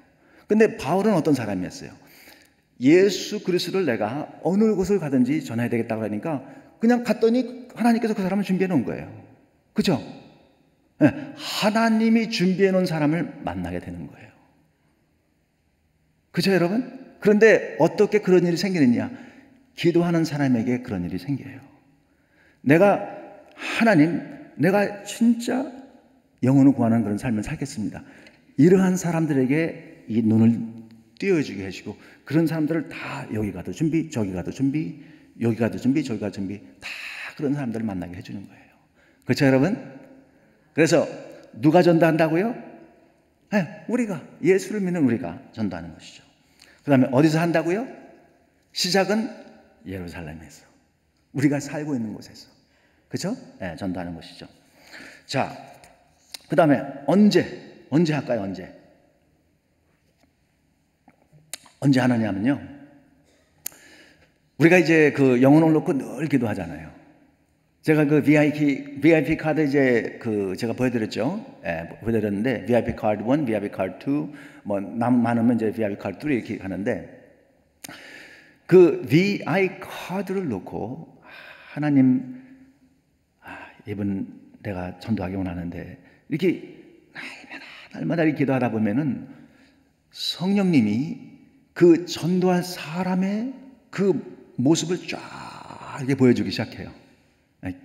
근데 바울은 어떤 사람이었어요? 예수 그리스도를 내가 어느 곳을 가든지 전해야 되겠다고 하니까 그냥 갔더니 하나님께서 그 사람을 준비해 놓은 거예요. 그죠? 네, 하나님이 준비해 놓은 사람을 만나게 되는 거예요. 그죠, 여러분? 그런데 어떻게 그런 일이 생기느냐? 기도하는 사람에게 그런 일이 생겨요. 내가 진짜 영혼을 구하는 그런 삶을 살겠습니다. 이러한 사람들에게 이 눈을 띄워주게 해주고, 그런 사람들을 다 여기 가도 준비, 저기 가도 준비, 여기 가도 준비, 저기 가도 준비, 다 그런 사람들을 만나게 해주는 거예요. 그렇죠, 여러분? 그래서 누가 전도한다고요? 네, 우리가, 예수를 믿는 우리가 전도하는 것이죠. 그 다음에 어디서 한다고요? 시작은 예루살렘에서, 우리가 살고 있는 곳에서. 그렇죠? 네, 전도하는 것이죠. 자, 그 다음에 언제 할까요? 언제 하느냐면요, 우리가 이제 그 영혼을 놓고 늘 기도하잖아요. 제가 그 VIP 카드 이제 제가 보여드렸죠. 보여드렸는데 VIP 카드 1, VIP 카드 2, 뭐 많으면 이제 VIP 카드 3 이렇게 하는데, 그 VIP 카드를 놓고 하나님, 이분 내가 전도하기 원하는데, 이렇게 날마다 이렇게 기도하다 보면은 성령님이 그 전도할 사람의 그 모습을 쫙 이렇게 보여주기 시작해요.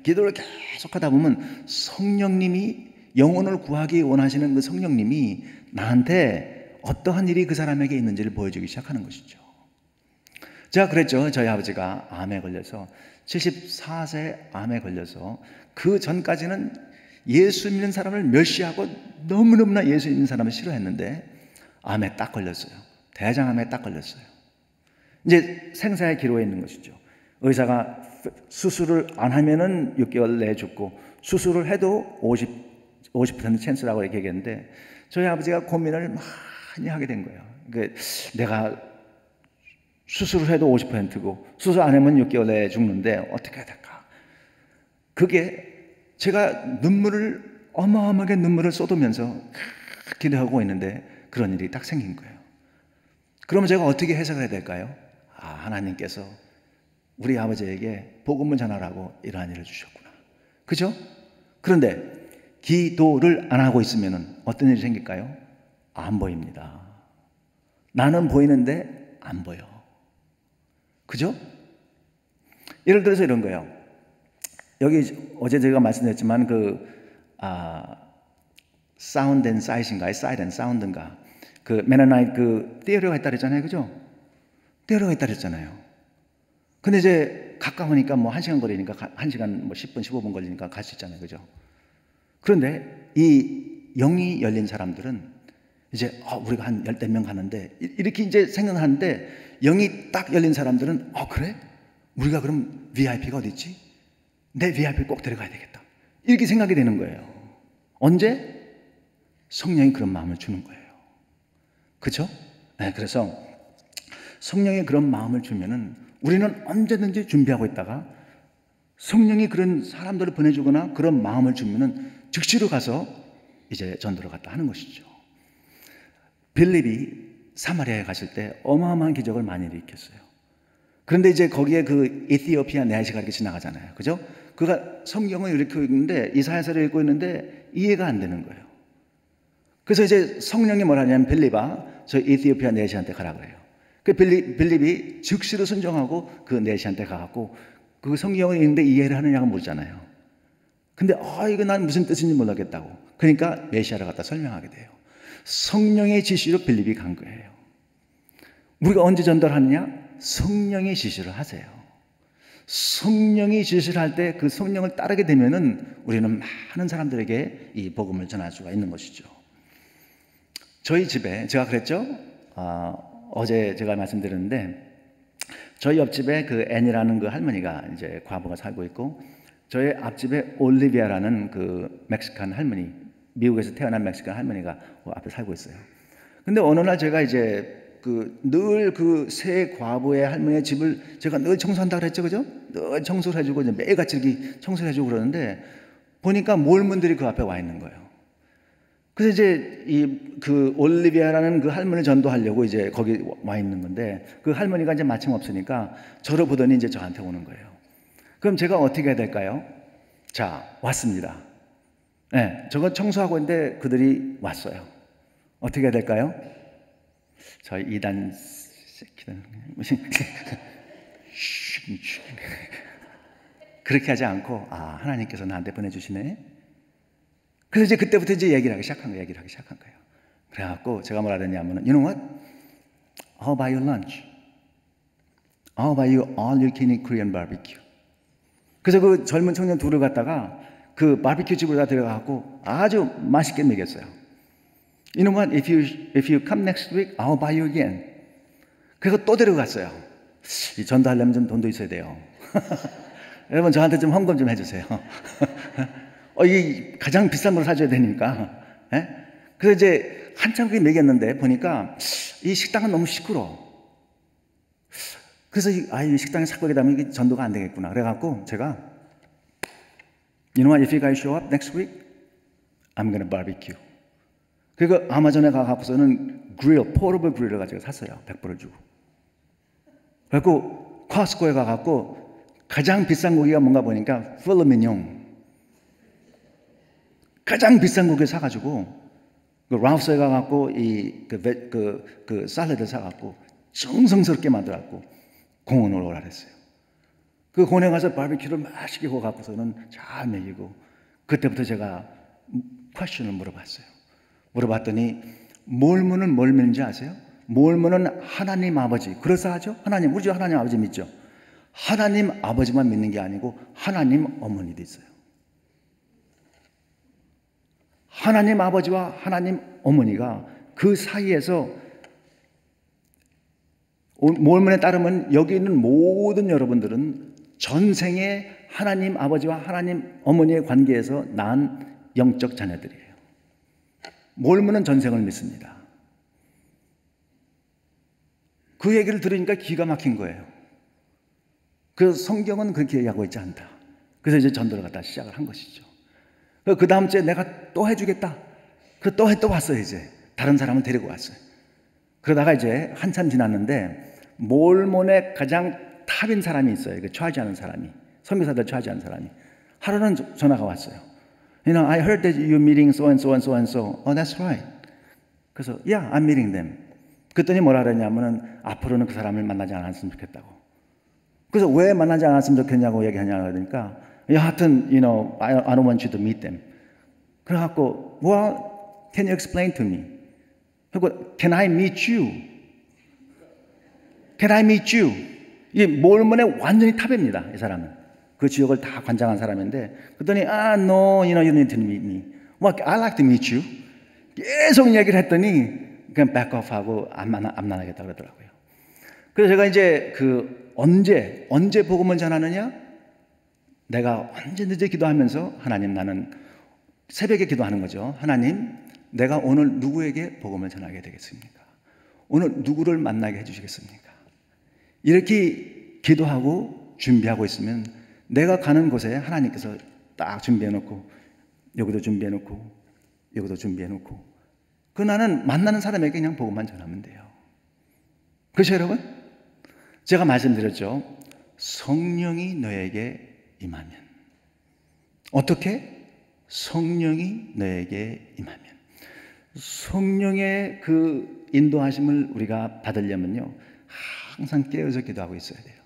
기도를 계속하다 보면 성령님이, 영혼을 구하기 원하시는 그 성령님이 나한테 어떠한 일이 그 사람에게 있는지를 보여주기 시작하는 것이죠. 제가 그랬죠. 저희 아버지가 암에 걸려서 74세 암에 걸려서 그 전까지는 예수 믿는 사람을 멸시하고 너무너무나 예수 믿는 사람을 싫어했는데 암에 딱 걸렸어요. 대장암에 딱 걸렸어요. 이제 생사의 기로에 있는 것이죠. 의사가 수술을 안 하면은 6개월 내에 죽고 수술을 해도 50% 찬스라고 이렇게 얘기했는데 저희 아버지가 고민을 많이 하게 된 거예요. 그러니까 내가 수술을 해도 50%고 수술 안 하면 6개월 내에 죽는데 어떻게 해야 될까? 그게 제가 어마어마하게 눈물을 쏟으면서 기도하고 있는데 그런 일이 딱 생긴 거예요. 그러면 제가 어떻게 해석해야 될까요? 하나님께서 우리 아버지에게 복음을 전하라고 이러한 일을 주셨구나. 그죠? 그런데 기도를 안 하고 있으면 어떤 일이 생길까요? 안 보입니다. 나는 보이는데 안 보여. 그죠? 예를 들어서 이런 거예요. 여기 어제 제가 말씀드렸지만 사운드 앤 사이트인가요? 사이트 앤 사운드인가? 그 메너나이트 그 띠어리가 있다 그랬잖아요. 그죠? 띠어리가 있다 그랬잖아요. 근데 이제 가까우니까 뭐 1시간 거리니까 1시간 뭐 10분 15분 걸리니까 갈 수 있잖아요. 그죠? 그런데 이 영이 열린 사람들은 이제 우리가 한 10명 가는데 이렇게 이제 생각하는데 영이 딱 열린 사람들은 그래? 우리가 그럼 VIP가 어디 있지? 내 VIP 꼭 데려가야 되겠다. 이렇게 생각이 되는 거예요. 언제? 성령이 그런 마음을 주는 거예요. 그렇죠? 네, 그래서 성령이 그런 마음을 주면은 우리는 언제든지 준비하고 있다가 성령이 그런 사람들을 보내주거나 그런 마음을 주면은 즉시로 가서 이제 전도를 갔다 하는 것이죠. 빌립이 사마리아에 갔을 때 어마어마한 기적을 많이 일으켰어요. 그런데 이제 거기에 그 에티오피아 내시가 이렇게 지나가잖아요. 그죠? 그가 성경을 읽고 있는데 이사야서를 읽고 있는데 이해가 안 되는 거예요. 그래서 이제 성령이 뭐라 하냐면 빌립아 저 에티오피아 내시한테 가라 그래요. 그 빌립이 즉시로 순종하고 그 내시한테 가갖고 그 성경을 읽는데 이해를 하느냐고 묻잖아요. 근데 이거 난 무슨 뜻인지 모르겠다고. 그러니까 메시아를 갖다 설명하게 돼요. 성령의 지시로 빌립이 간 거예요. 우리가 언제 전달하느냐? 성령의 지시를 하세요. 성령이 지시를 할 때 그 성령을 따르게 되면은 우리는 많은 사람들에게 이 복음을 전할 수가 있는 것이죠. 저희 집에 제가 그랬죠. 어제 제가 말씀드렸는데 저희 옆집에 그 앤이라는 그 할머니가 이제 과부가 살고 있고 저희 앞집에 올리비아라는 그 멕시칸 할머니, 미국에서 태어난 멕시칸 할머니가 앞에 살고 있어요. 근데 어느 날 제가 이제 늘 그 새 과부의 할머니의 집을 제가 늘 청소한다고 그랬죠, 그죠? 늘 청소를 해주고 이제 매일같이 이렇게 청소를 해주고 그러는데 보니까 몰몬들이 그 앞에 와 있는 거예요. 그래서 이제 그 올리비아라는 그 할머니를 전도하려고 이제 거기 와 있는 건데 그 할머니가 이제 마침 없으니까 저를 보더니 이제 저한테 오는 거예요. 그럼 제가 어떻게 해야 될까요? 자, 왔습니다. 네, 저거 청소하고 있는데 그들이 왔어요. 어떻게 해야 될까요? 저희 2단 그렇게 하지 않고 하나님께서 나한테 보내주시네. 그래서 이제 그때부터 이제 얘기를 하기 시작한 거예요. 그래갖고 제가 뭐라 그랬냐면은 You know what? How about your lunch? How about your all-you-can-eat Korean barbecue? 그래서 그 젊은 청년 둘을 갖다가 그 바비큐 집으로 다 데려가갖고 아주 맛있게 먹였어요. You know what? If you come next week, I'll buy you again. 그래서 또 데려갔어요. 이 전도하려면 좀 돈도 있어야 돼요. 여러분 저한테 좀 헌금 좀 해주세요. 이 가장 비싼 걸 사줘야 되니까. 예? 그래서 이제 한참 그렇게 먹였는데 보니까 이 식당은 너무 시끄러워. 그래서 이 식당에 자꾸 되면 전도가 안 되겠구나. 그래갖고 제가 You know what? If you guys show up next week, I'm gonna barbecue. 그리고 아마존에 가갖고서는 포러블 그릴을 가지고 샀어요. 100불을 주고. 그래갖고 코스코에 가갖고 가장 비싼 고기가 뭔가 보니까 필레미뇽. 가장 비싼 고기를 사가지고 그 라우스에 가갖고 그 샐러드를 사갖고 정성스럽게 만들어갖고 공원으로 오라 그랬어요. 그 고향 가서 바비큐를 맛있게 구워 갖고서는 잘 먹이고, 그때부터 제가 퀘스천을 물어봤어요. 물어봤더니 몰몬은 뭘 믿는지 아세요? 몰몬은 하나님 아버지, 그러사하죠? 하나님, 우리 집 하나님 아버지 믿죠? 하나님 아버지만 믿는 게 아니고 하나님 어머니도 있어요. 하나님 아버지와 하나님 어머니가 그 사이에서, 몰몬에 따르면 여기 있는 모든 여러분들은 전생에 하나님 아버지와 하나님 어머니의 관계에서 낳은 영적 자녀들이에요. 몰몬은 전생을 믿습니다. 그 얘기를 들으니까 기가 막힌 거예요. 그래서 성경은 그렇게 얘기하고 있지 않다. 그래서 이제 전도를 갖다 시작을 한 것이죠. 그 다음 주에 내가 또 해주겠다. 또 왔어요. 이제 다른 사람을 데리고 왔어요. 그러다가 이제 한참 지났는데 몰몬의 가장 탑인 사람이 있어요. 차지하는 사람이, 선교사들 차지하는 사람이. 하루는 전화가 왔어요. You know, I heard that you're meeting so and so and so and so. Oh, that's right. 그래서 Yeah, I'm meeting them. 그랬더니 뭐라 그랬냐면은 앞으로는 그 사람을 만나지 않았으면 좋겠다고. 그래서 왜 만나지 않았으면 좋겠냐고 얘기하냐 그러니까 하여튼 you know, I don't want you to meet them. 그래갖고 Well, can you explain to me? 그리고 Can I meet you? Can I meet you? 이 몰몬의 완전히 탑입니다. 이 사람은. 그 지역을 다 관장한 사람인데 그랬더니 No, you know, you need to meet me. Well, I like to meet you. 계속 얘기를 했더니 그냥 백업하고 안 만나겠다 그러더라고요. 그래서 제가 이제 언제 복음을 전하느냐? 내가 언제든지 기도하면서 하나님, 나는 새벽에 기도하는 거죠. 하나님, 내가 오늘 누구에게 복음을 전하게 되겠습니까? 오늘 누구를 만나게 해주시겠습니까? 이렇게 기도하고 준비하고 있으면 내가 가는 곳에 하나님께서 딱 준비해놓고 여기도 준비해놓고 여기도 준비해놓고 나는 만나는 사람에게 그냥 복음만 전하면 돼요. 그렇죠 여러분? 제가 말씀드렸죠. 성령이 너에게 임하면. 어떻게? 성령이 너에게 임하면. 성령의 그 인도하심을 우리가 받으려면요, 항상 깨어서 기도하고 있어야 돼요.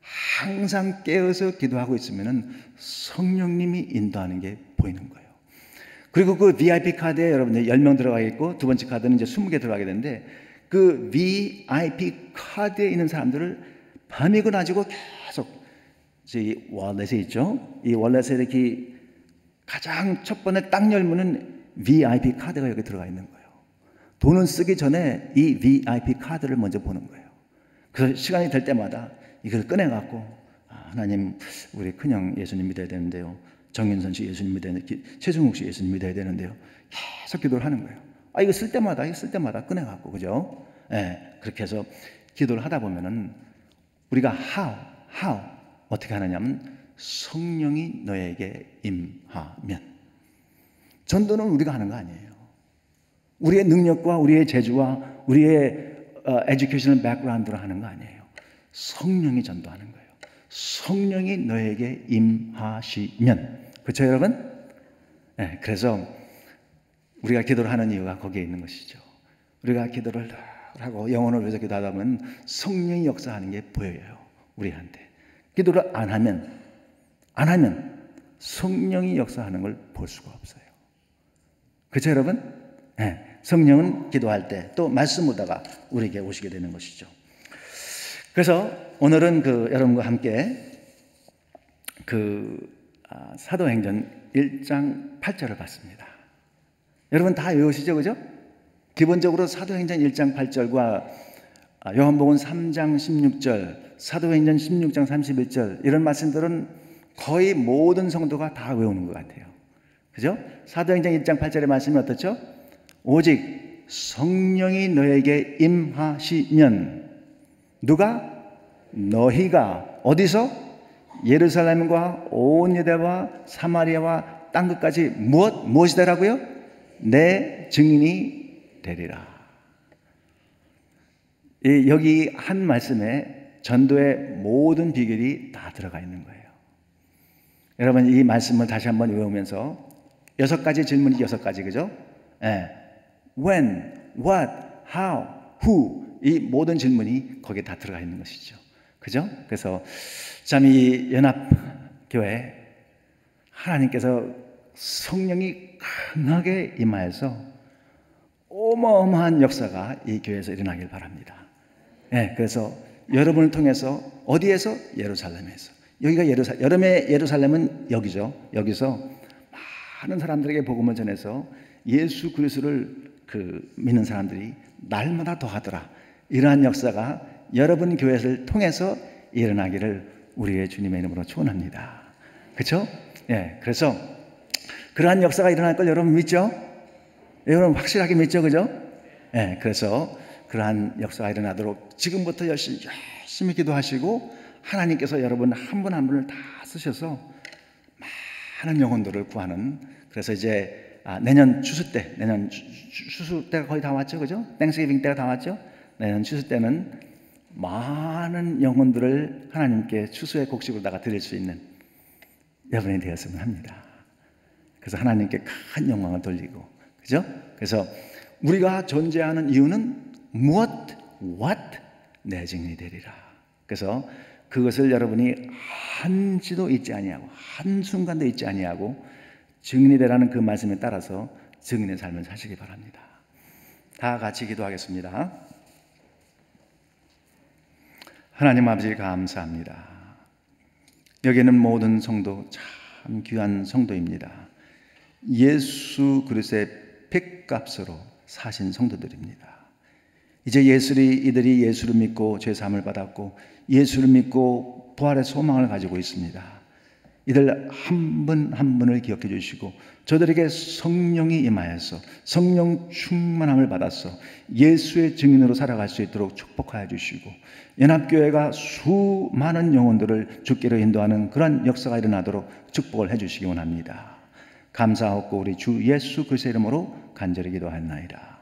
항상 깨어서 기도하고 있으면은 성령님이 인도하는 게 보이는 거예요. 그리고 그 VIP 카드에 여러분들 10명 들어가 있고 두 번째 카드는 이제 20개 들어가게 되는데 그 VIP 카드에 있는 사람들을 밤이고 낮이고 계속 이 월렛에 있죠. 이 월렛에 이렇게 가장 첫 번에 딱 열면은 VIP 카드가 여기 들어가 있는 거예요. 돈을 쓰기 전에 이 VIP 카드를 먼저 보는 거예요. 그래서 시간이 될 때마다 이걸 꺼내갖고 하나님, 우리 큰형 예수님 믿어야 되는데요. 정윤선 씨 예수님 믿어야 되는데, 최승욱 씨 예수님 믿어야 되는데요. 계속 기도를 하는 거예요. 이거 쓸 때마다 꺼내갖고, 그죠? 예, 그렇게 해서 기도를 하다 보면은 우리가 how 어떻게 하느냐면 성령이 너에게 임하면. 전도는 우리가 하는 거 아니에요. 우리의 능력과 우리의 재주와 우리의 에듀케이셔널 백그라운드로 하는 거 아니에요. 성령이 전도하는 거예요. 성령이 너에게 임하시면. 그렇죠 여러분? 네, 그래서 우리가 기도를 하는 이유가 거기에 있는 것이죠. 우리가 기도를 하고 영혼을 위해서 기도하다 보면 성령이 역사하는 게 보여요. 우리한테. 기도를 안 하면 성령이 역사하는 걸 볼 수가 없어요. 그렇죠 여러분? 네, 성령은 기도할 때 또 말씀 보다가 우리에게 오시게 되는 것이죠. 그래서 오늘은 여러분과 함께 사도행전 1장 8절을 봤습니다. 여러분 다 외우시죠? 그죠? 기본적으로 사도행전 1장 8절과 요한복음 3장 16절, 사도행전 16장 31절 이런 말씀들은 거의 모든 성도가 다 외우는 것 같아요. 그죠? 사도행전 1장 8절의 말씀이 어떻죠? 오직 성령이 너에게 임하시면 누가? 너희가 어디서? 예루살렘과 온 유대와 사마리아와 땅 끝까지 무엇이 되라고요? 내 증인이 되리라. 여기 한 말씀에 전도의 모든 비결이 다 들어가 있는 거예요. 여러분 이 말씀을 다시 한번 외우면서 6가지 질문이 6가지, 그죠? 예. When, what, how, who 이 모든 질문이 거기에 다 들어가 있는 것이죠. 그죠? 그래서 참 이 연합교회 하나님께서 성령이 강하게 임하여서 어마어마한 역사가 이 교회에서 일어나길 바랍니다. 네, 그래서 여러분을 통해서 어디에서? 예루살렘에서. 여기가 여름의 예루살렘은 여기죠. 여기서 많은 사람들에게 복음을 전해서 예수 그리스도를 믿는 사람들이 날마다 더하더라. 이러한 역사가 여러분 교회를 통해서 일어나기를 우리의 주님의 이름으로 축원합니다. 그렇죠? 예, 그래서 그러한 역사가 일어날 걸 여러분 믿죠? 여러분 확실하게 믿죠, 그죠? 예, 그래서 그러한 역사가 일어나도록 지금부터 열심히 기도하시고 하나님께서 여러분 한 분 한 분을 다 쓰셔서 많은 영혼들을 구하는, 그래서 이제 내년 추수 때, 내년 추수 때가 거의 다 왔죠, 그죠? 땡스기빙 때가 다 왔죠? 내년 추수 때는 많은 영혼들을 하나님께 추수의 곡식으로다가 드릴 수 있는 여러분이 되었으면 합니다. 그래서 하나님께 큰 영광을 돌리고, 그죠? 그래서 우리가 존재하는 이유는 무엇? What? 내 증인이 되리라. 그래서 그것을 여러분이 한지도 잊지 아니하고 한순간도 잊지 아니하고 증인이 되라는 그 말씀에 따라서 증인의 삶을 사시기 바랍니다. 다 같이 기도하겠습니다. 하나님 아버지 감사합니다. 여기는 모든 성도 참 귀한 성도입니다. 예수 그리스도의 핏값으로 사신 성도들입니다. 이제 이들이 예수를 믿고 죄사함을 받았고 예수를 믿고 부활의 소망을 가지고 있습니다. 이들 한 분 한 분을 기억해 주시고 저들에게 성령이 임하여서 성령 충만함을 받아서 예수의 증인으로 살아갈 수 있도록 축복하여 주시고 연합교회가 수많은 영혼들을 주께로 인도하는 그러한 역사가 일어나도록 축복을 해 주시기 원합니다. 감사하고 우리 주 예수 그리스도의 이름으로 간절히 기도하나이다.